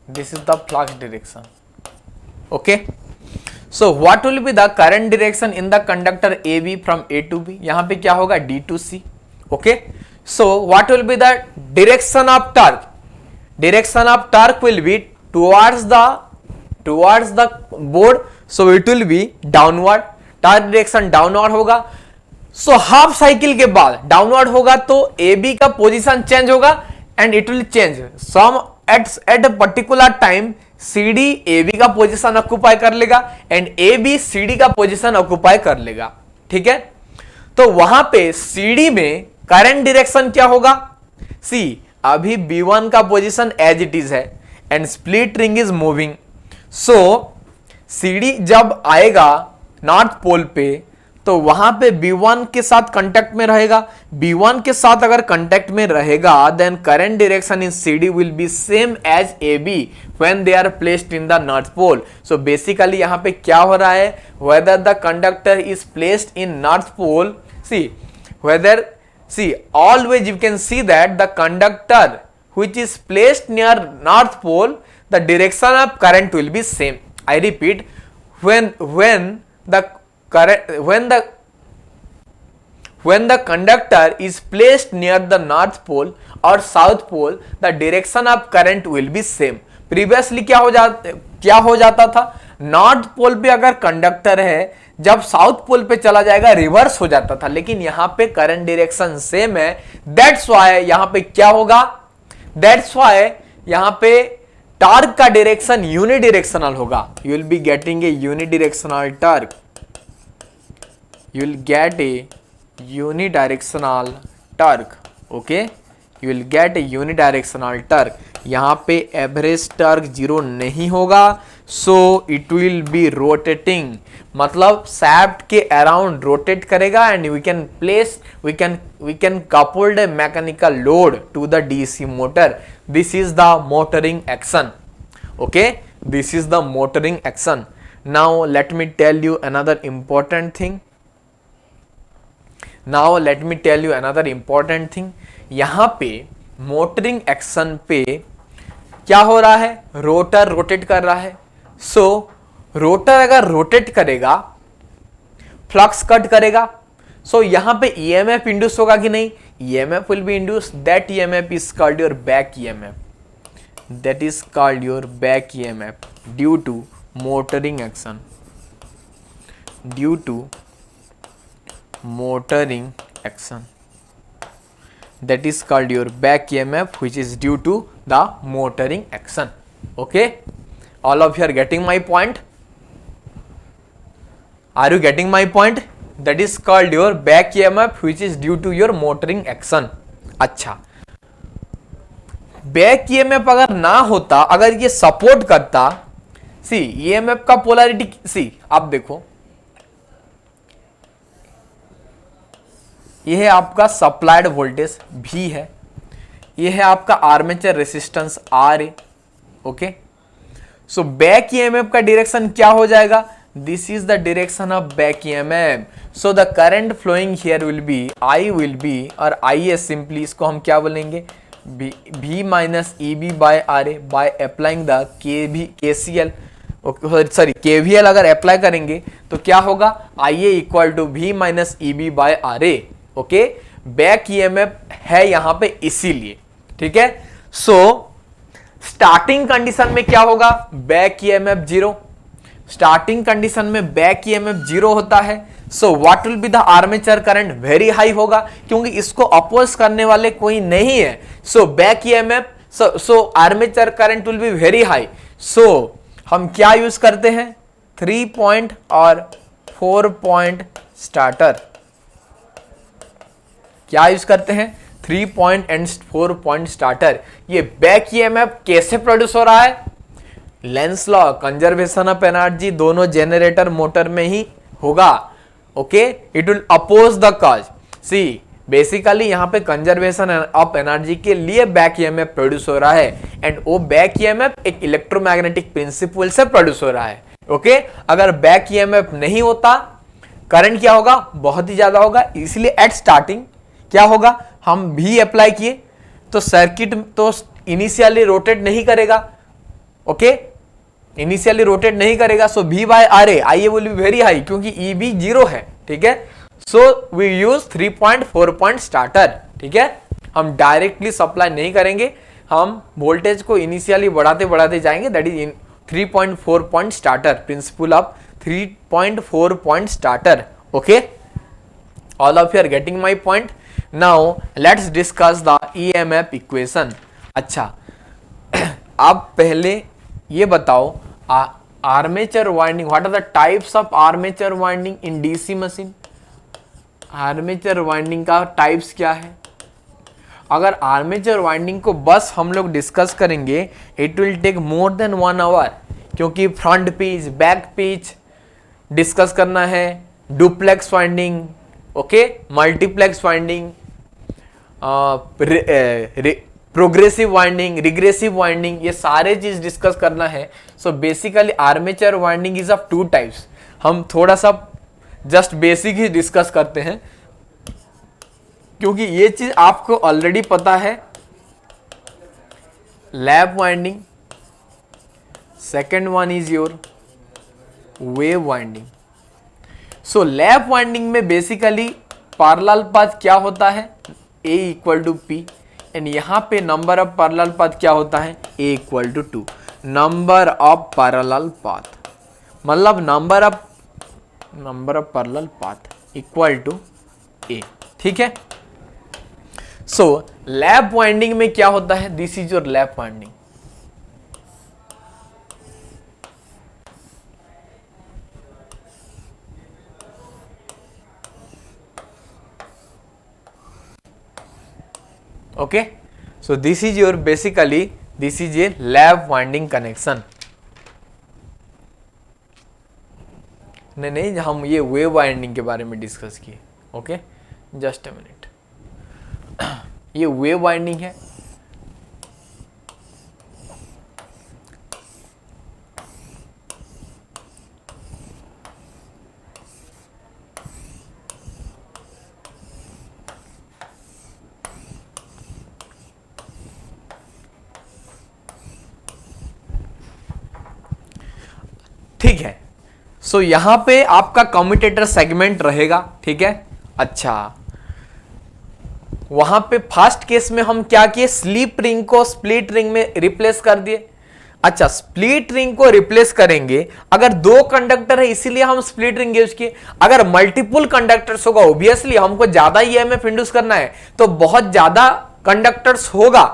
this is the flux direction. Okay, so what will be the current direction in the conductor A B from A to B, यहां पे क्या होगा D to C. Okay, so what will be the direction of torque, direction of torque will be towards the board, so it will be downward, torque direction downward होगा. So half cycle के बाद downward होगा तो A B का position change होगा and it will change some at a particular time C D A B का position occupy कर लेगा and A B C D का पोजीशन ऑक्युपाई कर लेगा. ठीक है, तो वहां पे सी डी में करंट डायरेक्शन क्या होगा, सी अभी B1 का पोजीशन एज इट इज है and split ring is moving. So C D जब आएगा नॉर्थ पोल पे तो वहां पे B1 के साथ कांटेक्ट में रहेगा. B1 के साथ अगर कांटेक्ट में रहेगा then current direction in CD will be same as AB when they are placed in the north pole. So basically यहां पे क्या हो रहा है, whether the conductor is placed in north pole, see always you can see that the conductor which is placed near north pole the direction of current will be same. I repeat, when the conductor is placed near the north pole or south pole the direction of current will be same. previously क्या हो जाता था, north pole पे अगर conductor है जब south pole पे चला जाएगा रिवर्स हो जाता था, लेकिन यहां पे करंट डायरेक्शन सेम है. दैट्स व्हाई यहां पे क्या होगा, दैट्स व्हाई यहां पे टॉर्क का डायरेक्शन यूनिडायरेक्शनल होगा. You will be getting a unidirectional torque, you will get a unidirectional torque. okay, you will get a unidirectional torque. यहाँ पे एवरेज टॉर्क जीरो नहीं होगा, so it will be rotating, मतलब shaft के around rotate करेगा and we can coupled a mechanical load to the DC motor. This is the motoring action. Okay, this is the motoring action. Now let me tell you another important thing. यहां पे motoring action पे क्या हो रहा है, rotor rotate कर रहा है. सो रोटर अगर रोटेट करेगा फ्लक्स कट करेगा. सो यहां पे ईएमएफ इंड्यूस होगा कि नहीं, EMF will be induce. That EMF is called your back EMF, that is called your back EMF due to motoring action, due to motoring action, that is called your back EMF which is due to the motoring action. Okay, all of you are getting my point? Are you getting my point? That is called your back EMF which is due to your motoring action. अच्छा, back EMF अगर ना होता, अगर ये support करता, सी EMF का polarity, सी आप देखो यह है आपका सप्लाइड वोल्टेज V है, यह है आपका आर्मेचर रेसिस्टेंस R है. ओके, सो बैक ईएमएफ का डायरेक्शन क्या हो जाएगा, this is the direction of back EMF. So the current flowing here will be I will be, और I है सिंपली इसको हम क्या बोलेंगे, V minus EB by RA by applying the KCL. Sorry KVL अगर अप्लाई करेंगे तो क्या होगा, IA equal to V minus EB by RA. Okay, back EMF है यहां पे इसीलिए. ठीक है, सो स्टार्टिंग कंडीशन में क्या होगा, back EMF zero. Starting condition में बैक ईएमएफ जीरो होता है. So what will be the armature current, very high होगा क्योंकि इसको अपोज करने वाले कोई नहीं है. So back EMF, so armature current will be very high. So हम क्या यूज करते हैं, 3 पॉइंट और 4 पॉइंट स्टार्टर. क्या यूज करते हैं, 3 पॉइंट एंड 4 पॉइंट स्टार्टर. ये बैक ईएमएफ कैसे प्रोड्यूस हो रहा है, Lenz law, conservation of energy दोनों जनरेटर मोटर में ही होगा. Okay, it will oppose the cause. See basically यहां पे कंजर्वेशन ऑफ एनर्जी के लिए बैक ईएमएफ प्रोड्यूस हो रहा है एंड वो बैक ईएमएफ एक इलेक्ट्रोमैग्नेटिक प्रिंसिपल से प्रोड्यूस हो रहा है. ओके, अगर बैक ईएमएफ नहीं होता करंट क्या होगा, बहुत ही ज्यादा होगा. इसलिए एट स्टार्टिंग क्या होगा, हम भी अप्लाई किए तो सर्किट तो इनिशियली रोटेट नहीं करेगा. ओके, इनिशियली रोटेट नहीं करेगा, so V by R A I A will be very high क्योंकि EB 0 है, ठीक है। So we use 3.4 point starter, ठीक है। हम डायरेक्टली सप्लाई नहीं करेंगे, हम वोल्टेज को इनिशियली बढ़ाते बढ़ाते जाएंगे, that is in 3.4 point starter, principle of 3.4 point starter, okay. All of you are getting my point. Now let's discuss the EMF equation. अच्छा, आप पहले ये बताओ armature winding, what are the types of armature winding in DC machine. Armature winding का types क्या है? अगर armature winding को बस हम लोग डिस्कस करेंगे, it will take more than 1 hour, क्योंकि front page back page discuss करना है, duplex winding, okay, multiplex winding, progressive winding, regressive winding, ये सारे चीज डिस्कस करना है। So basically armature winding is of 2 types. हम थोड़ा सा जस्ट बेसिक ही डिस्कस करते हैं क्योंकि ये चीज आपको ऑलरेडी पता है। Lap winding, second one is your wave winding. So lap winding में बेसिकली पैरेलल पाथ क्या होता है? A equal to P, and यहाँ पे नंबर ऑफ पैरेलल पाथ क्या होता है? A equal to 2, number of parallel path, मतलब number of parallel path equal to A, ठीक है। सो लैप वाइंडिंग में क्या होता है? This is your lap winding. Okay, so this is your basically this is A lap winding connection. नहीं, हम ये वेव वाइंडिंग के बारे में डिस्कस किए, ओके, जस्ट अ मिनट। ये वेव वाइंडिंग है, ठीक है। सो यहां पे आपका कम्यूटेटर सेगमेंट रहेगा, ठीक है। अच्छा, वहां पे फर्स्ट केस में हम क्या किए? स्लीप रिंग को स्प्लिट रिंग में रिप्लेस कर दिए। अच्छा, स्प्लिट रिंग को रिप्लेस करेंगे, अगर 2 कंडक्टर है इसीलिए हम स्प्लिट रिंग यूज किए। अगर मल्टीपल कंडक्टर्स होगा, ऑब्वियसली हमको ज्यादा ईएमएफ इंड्यूस करना है तो बहुत ज्यादा कंडक्टर्स होगा।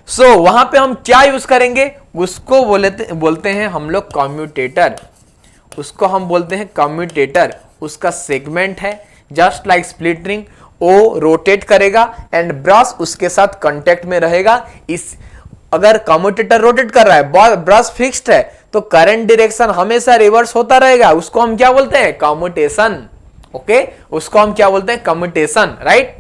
सो वहां पे हम क्या यूज करेंगे? उसको बोलते हैं हम लोग कम्यूटेटर, उसको हम बोलते हैं कम्यूटेटर। उसका सेगमेंट है जस्ट लाइक स्प्लिट रिंग, वो रोटेट करेगा एंड ब्रश उसके साथ कांटेक्ट में रहेगा। इस अगर कम्यूटेटर रोटेट कर रहा है, ब्रश फिक्स्ड है, तो करंट डायरेक्शन हमेशा रिवर्स होता रहेगा। उसको हम क्या बोलते हैं? कम्यूटेशन, ओके, उसको हम क्या बोलते हैं? Commutation, right.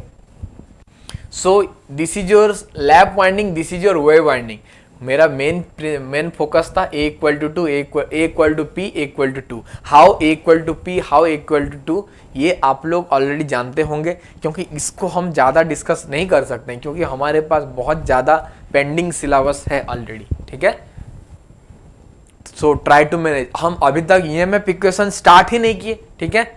So this is your lap winding, this is your wave winding. मेरा मेन फोकस था A equal to 2, A equal to P, A equal to 2। How A equal to P, how A equal to 2, ये आप लोग already जानते होंगे, क्योंकि इसको हम ज़्यादा डिस्कस नहीं कर सकते हैं क्योंकि हमारे पास बहुत ज़्यादा पेंडिंग सिलेबस है ऑलरेडी, ठीक है। So try to manage. हम अभी तक EMF इक्वेशन स्टार्ट ही नहीं किए, ठीक है।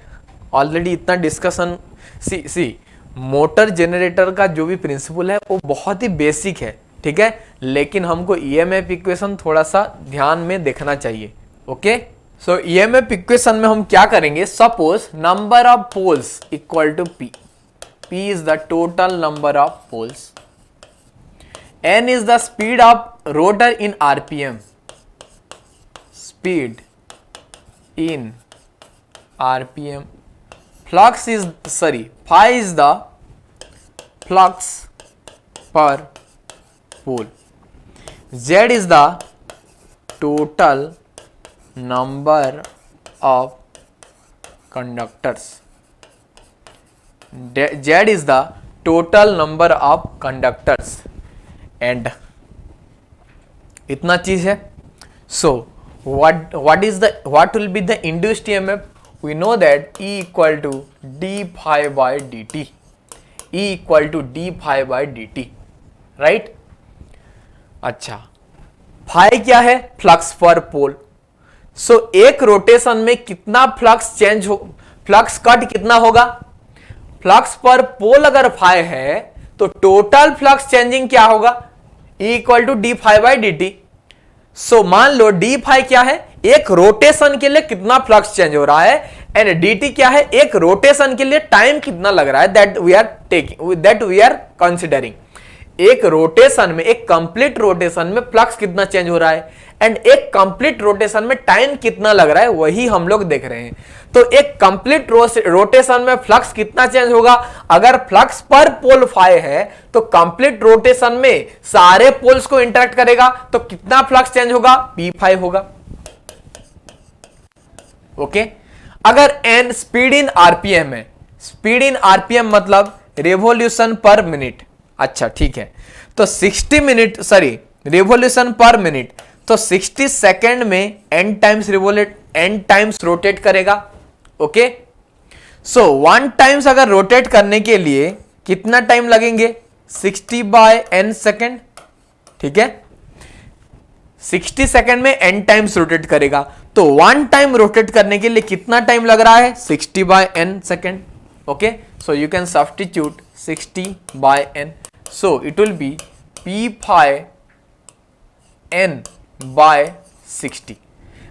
ऑलरेडी इतना डिस्कशन, सी मोटर जनरेटर का जो भी प्रिंसिपल है वो बहुत ही बेसिक है, ठीक है, लेकिन हमको EMF इक्वेशन थोड़ा सा ध्यान में देखना चाहिए, ओके। सो EMF इक्वेशन में हम क्या करेंगे? Suppose number of poles equal to P, P is the total number of poles, N is the speed of rotor in RPM, speed in RPM, flux is phi is the flux per pole, Z is the total number of conductors, Z is the total number of conductors, and इतना चीज है। So what will be the induced EMF? We know that E equal to d phi by dt, E equal to d phi by dt, right? अच्छा, phi क्या है? Flux पर पोल, so एक rotation में कितना फ्लक्स चेंज हो, flux cut कितना होगा, फ्लक्स पर पोल अगर फाइव है तो टोटल फ्लक्स चेंजिंग क्या होगा, equal to d five by d t. So मान लो डी फाइव क्या है, एक रोटेशन के लिए कितना फ्लक्स चेंज हो रहा है, एंड dt क्या है, एक रोटेशन के लिए टाइम कितना लग रहा है, दैट वी आर कंसिडरिंग। एक रोटेशन में, एक कंप्लीट रोटेशन में फ्लक्स कितना चेंज हो रहा है, एंड एक कंप्लीट रोटेशन में टाइम कितना लग रहा है, वही हम लोग देख रहे हैं। तो एक कंप्लीट रोटेशन में फ्लक्स कितना चेंज होगा, अगर फ्लक्स पर पोल फाइव है तो कंप्लीट रोटेशन में सारे पोल्स को इंटरेक्ट करेगा तो कितना फ्लक्स चेंज होगा, p5 होगा। ओके अगर n स्पीड इन आरपीएम है, स्पीड इन आरपीएम मतलब रेवोल्यूशन पर मिनट, अच्छा ठीक है, तो 60 मिनट सॉरी रेवोल्यूशन पर मिनट, तो 60 सेकेंड में n टाइम्स रोटेट करेगा। ओके सो 1 टाइम्स अगर रोटेट करने के लिए कितना टाइम लगेंगे, 60 बाय n सेकेंड, ठीक है, 60 सेकेंड में n टाइम्स रोटेट करेगा, तो 1 टाइम रोटेट करने के लिए कितना टाइम लग रहा है, 60 by n second. Okay so you can substitute 60 by n, so it will be p5 n by 60।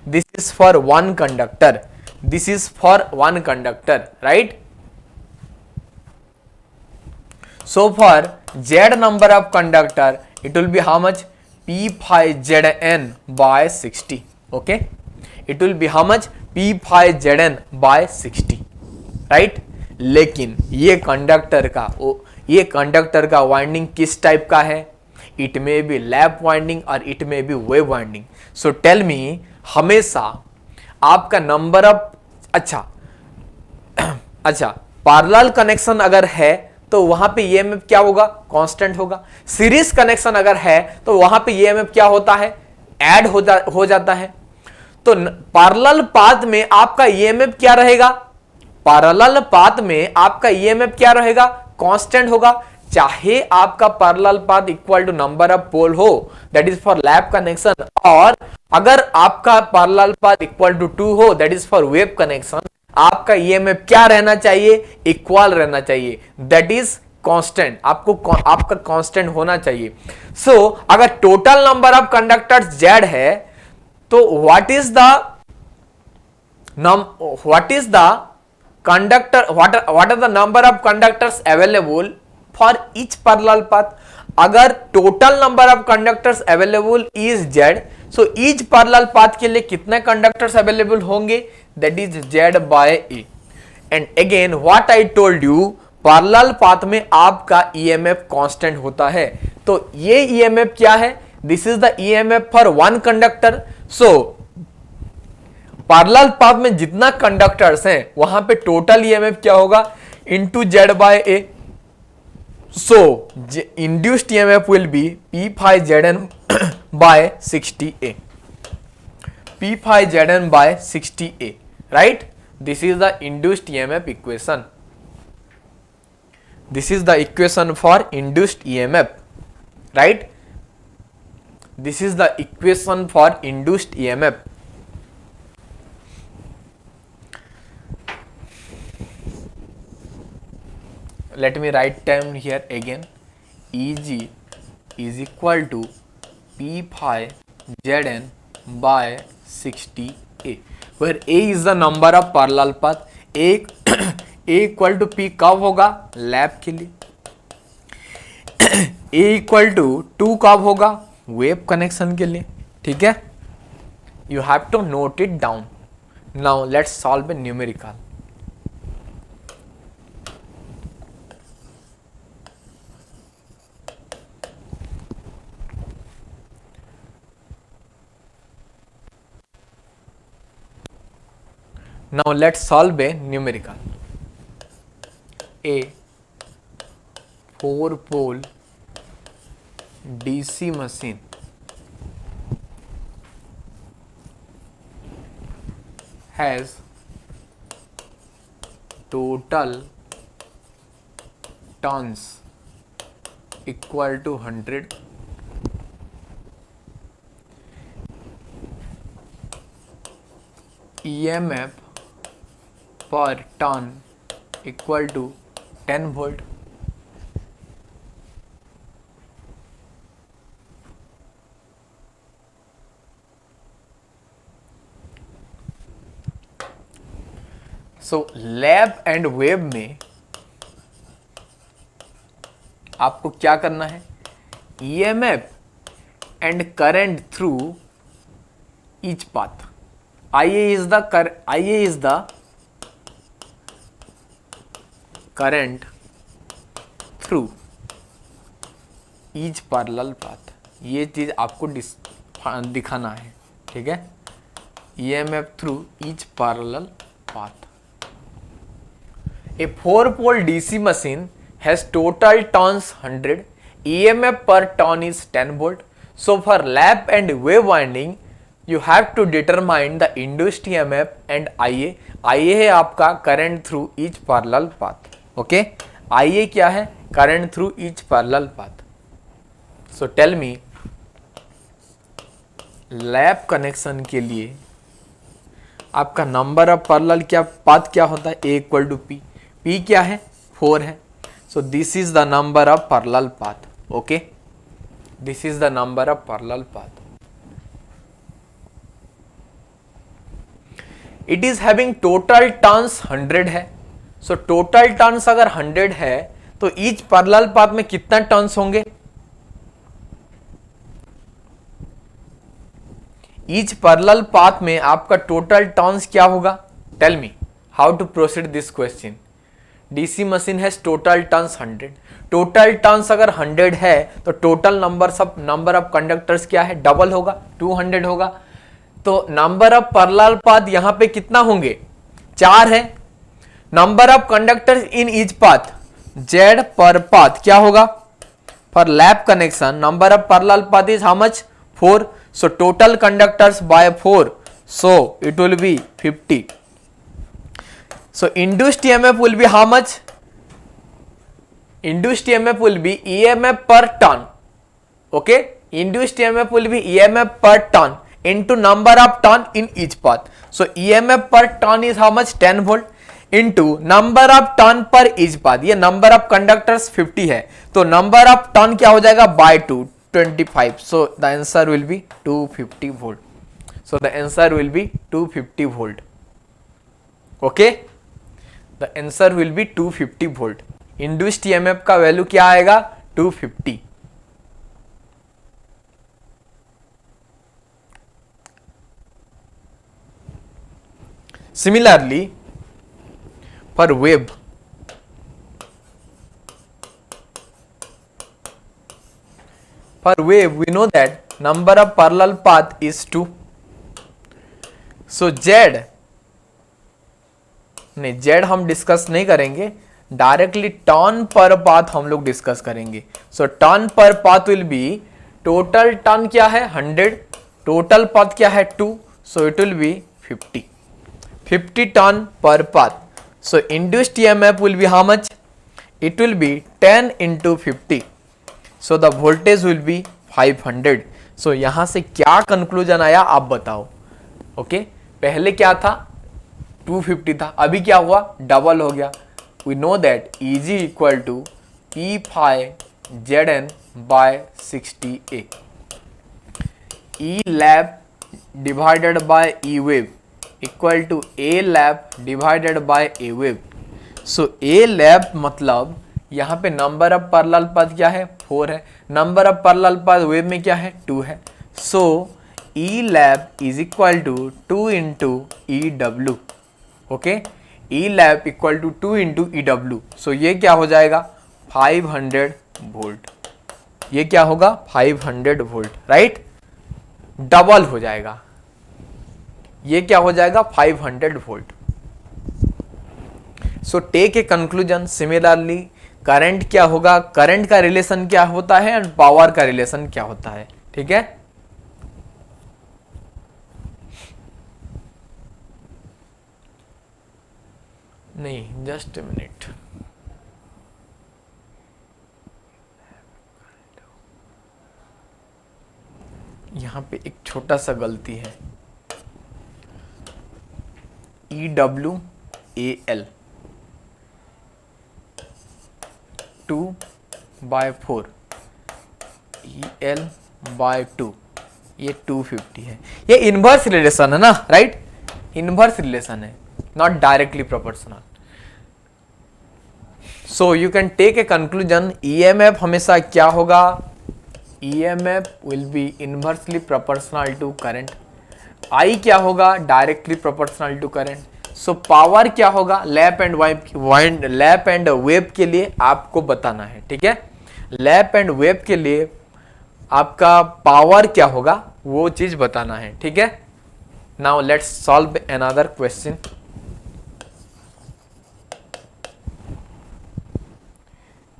This is for one conductor, this is for one conductor, right? So for z number of conductor it will be how much, p5zn by 60। okay it will be how much, p5zn by 60, right? लेकिन ये conductor का winding किस type का है, it may be lap winding और it may be wave winding. So tell me, हमेशा आपका number of अच्छा पैरेलल कनेक्शन अगर है तो वहां पे ईएमएफ क्या होगा, कांस्टेंट होगा। सीरीज कनेक्शन अगर है तो वहां पे ईएमएफ क्या होता है, ऐड हो जाता है। तो पैरेलल पाथ में आपका ईएमएफ क्या रहेगा, पैरेलल पाथ में आपका ईएमएफ क्या रहेगा, कांस्टेंट होगा। चाहे आपका parallel path equal to number of pole हो, that is for lap connection, और अगर आपका पैरेलल पाथ इक्वल टू 2 हो, that is for wave connection, आपका ईएमएफ क्या रहना चाहिए, इक्वल रहना चाहिए, दैट इज कांस्टेंट। आपका कांस्टेंट होना चाहिए। सो अगर total number of conductors z है तो what is the conductor, what are the number of conductors available for each parallel path. अगर total number of conductors available is z, so each parallel path के लिए कितने conductors available होंगे, that is z by A. And again what I told you, parallel path में आपका EMF constant होता है। तो ये ईएमएफ क्या है, this is the EMF for one conductor. So parallel path में जितना कंडक्टर्स हैं वहां पे टोटल ईएमएफ क्या होगा, into z by A. So induced EMF will be P5Zn by 60A. P5Zn by 60A, right? This is the induced EMF equation. This is the equation for induced EMF, right? This is the equation for induced EMF. Let me write down here again. Eg is equal to P5Zn by 60A, where A is the number of parallel path. A equal to P कब होगा, lap के लिए। A equal to 2 कब होगा, wave connection के लिए, ठीक है। You have to note it down. Now let's solve a numerical. Now let's solve a numerical. A 4-pole DC machine has total turns equal to 100, EMF पर turn equal to 10 volt. So lap and wave में आपको क्या करना है, EMF and current through each path, IA is the current through each parallel path। ये चीज आपको दिखाना है, ठीक है। EMF through each parallel path। A 4-pole DC machine has total turns 100, EMF per turn is 10 volt। So for lap and wave winding you have to determine the induced EMF and IA। IA है आपका current through each parallel path, okay। IA क्या है, current through each parallel path। So tell me lap connection के लिए आपका number of parallel क्या path क्या होता है, A equal to P। P क्या है, 4 है। So this is the number of parallel path, okay, this is the number of parallel path. It is having total turns 100 है। सो टोटल टर्न्स अगर 100 है तो ईच पैरेलल पाथ में कितना turns होंगे, ईच पैरेलल पाथ में आपका total turns क्या होगा। Tell me how to proceed this question. DC machine has total turns 100, total turns अगर 100 है तो टोटल नंबर ऑफ कंडक्टर्स क्या है, डबल होगा, 200 होगा। तो नंबर ऑफ पैरेलल पाथ यहां पे कितना होंगे, 4 है। Number of conductors in each path, Z पर पाथ क्या होगा, for lap connection number of parallel path is how much, 4। So total conductors by 4, so it will be 50। So induced EMF will be how much, induced EMF will be EMF per turn, okay, induced EMF will be EMF per turn into number of turn in each path। So EMF per turn is how much, 10 volt into number of turn per each path। ये number of conductors 50 है तो number of turn क्या हो जाएगा, by 2, 25। So the answer will be 250 volt। So the answer will be 250 volt, okay, the answer will be 250 volt। induced EMF का value क्या आएगा, 250। Similarly for wave, for wave we know that number of parallel path is 2। so Z हम discuss नहीं करेंगे, directly turn per path हम लोग discuss करेंगे। So turn per path will be, total turn क्या है 100, टोटल पाथ क्या है 2, so it will be 50 turn per path. So induced EMF will be how much, it will be 10 into 50। So the voltage will be 500। सो यहां से क्या conclusion आया आप बताओ, ओके। पहले क्या था 250 था, अभी क्या हुआ, डबल हो गया। We know that EG equal to P5ZN by 60A। E lap divided by E wave equal to A lap divided by A wave. So A lap मतलब यहाँ पे नंबर ऑफ पैरेलल पाथ क्या है, 4 है, number of parallel path wave में क्या है, 2 है। So E lap is equal to 2 into EW, okay, E lap equal to 2 into EW। So ये क्या हो जाएगा, 500 वोल्ट, ये क्या होगा 500 वोल्ट, राइट, डबल हो जाएगा, ये क्या हो जाएगा 500 volt. So take a conclusion. Similarly current क्या होगा, करंट का रिलेशन क्या होता है एंड पावर का रिलेशन क्या होता है, ठीक है। नहीं, जस्ट ए मिनट, यहां पे एक छोटा सा गलती है। EWAL 2/4 EL/2, ये 250 है। ये इनवर्स रिलेशन है ना, राइट? इनवर्स रिलेशन है, not directly proportional. So you can take a conclusion, EMF हमेशा क्या होगा? EMF will be inversely proportional to current. I क्या होगा? Directly proportional to current. So power क्या होगा? लैप एंड वेव के लिए आपको बताना है, ठीक है? लैप एंड वेव के लिए आपका पावर क्या होगा वो चीज बताना है, ठीक है? Now let's solve another question.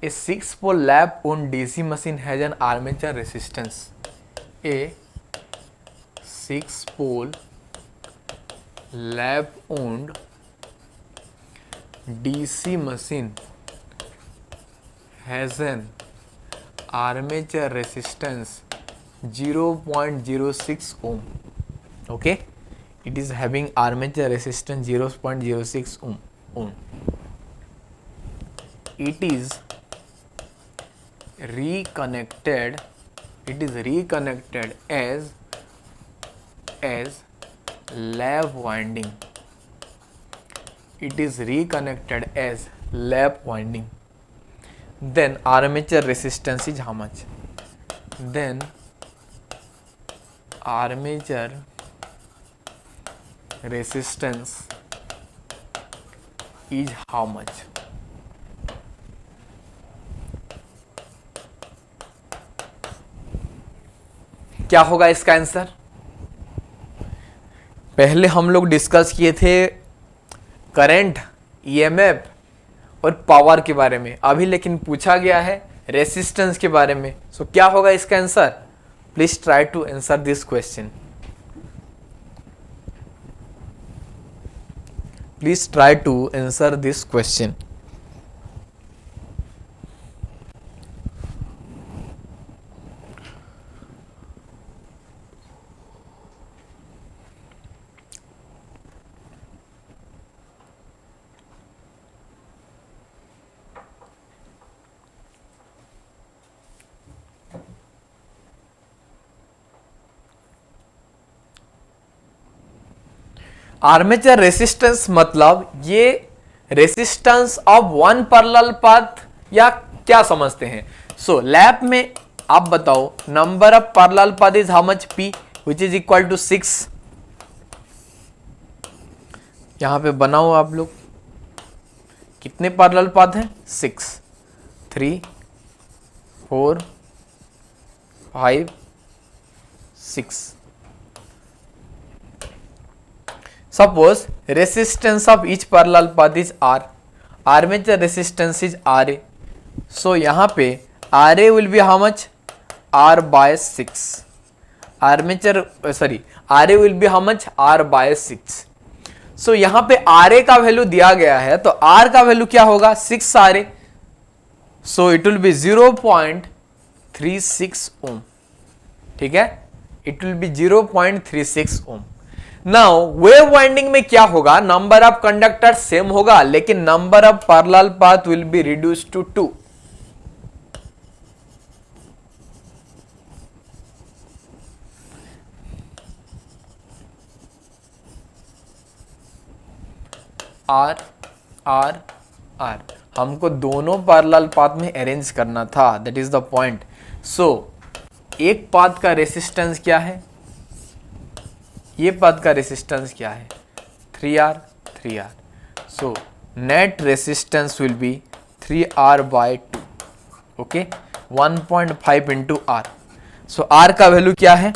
A 6-pole lap-wound DC machine has an armature resistance. A 6-pole lap-wound DC machine has an armature resistance 0.06 ohm. Okay, it is having armature resistance 0.06 ohm. It is reconnected as lap winding. It is reconnected as lap winding. Then armature resistance is how much? Then armature resistance is how much? क्या होगा इसका answer? पहले हम लोग discuss किए थे current, EMF और power के बारे में, अभी लेकिन पूछा गया है रेसिस्टेंस के बारे में। सो क्या होगा इसका answer? Please try to answer this question. Please try to answer this question. Armature resistance मतलब ये resistance of one parallel path, या क्या समझते हैं? सो लैप में आप बताओ, number of parallel path is how much? P which is equal to 6। यहां पे बनाओ आप लोग, कितने पैरेलल पाथ हैं? 6, 3, 4, 5, 6। Suppose resistance of each parallel path is R. Armature resistance is RA. So यहाँ पे RA will be how much? R by 6. RA will be how much? R by 6. So यहाँ पे RA का value दिया गया है, तो R का वैल्यू क्या होगा? 6 RA. So it will be 0.36 ohm. ठीक है? It will be 0.36 ohm. Now wave winding में क्या होगा? नंबर ऑफ कंडक्टर सेम होगा, लेकिन number of parallel path will be reduced to 2। R R R हमको दोनों पैरेलल पाथ में अरेंज करना था, that is the point. So एक पाथ का रेसिस्टेंस क्या है? ये पाथ का रेसिस्टेंस क्या है? 3R 3R। So net resistance will be 3R by 2। Okay, 1.5 into R। So R का वैल्यू क्या है?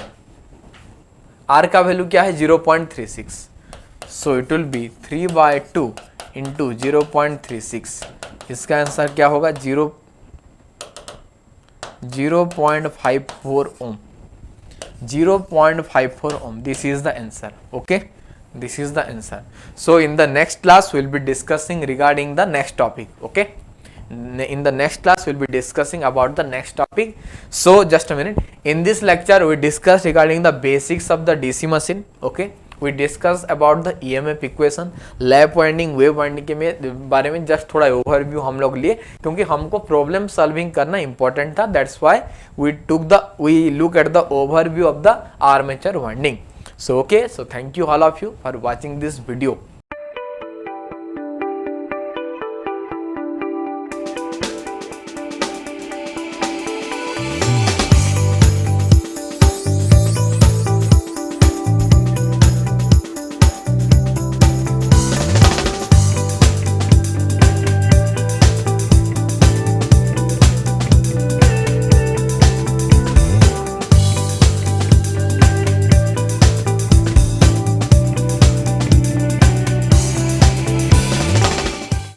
R का वैल्यू क्या है? 0.36। So it will be 3/2 into 0.36। इसका आंसर क्या होगा? 0.54 ohm. 0.54 ohm. This is the answer. Okay, this is the answer. So in the next class we'll be discussing regarding the next topic. Okay, in the next class we'll be discussing about the next topic. So just a minute, in this lecture we discussed regarding the basics of the DC machine. Okay, we discuss about the EMF equation, lap winding, wave winding के बारे में just थोड़ा overview हम लोग लिए, क्योंकि हमको problem solving करना इंपॉर्टेंट था, that's why we look at the overview of the armature winding. So okay, so thank you all of you for watching this video.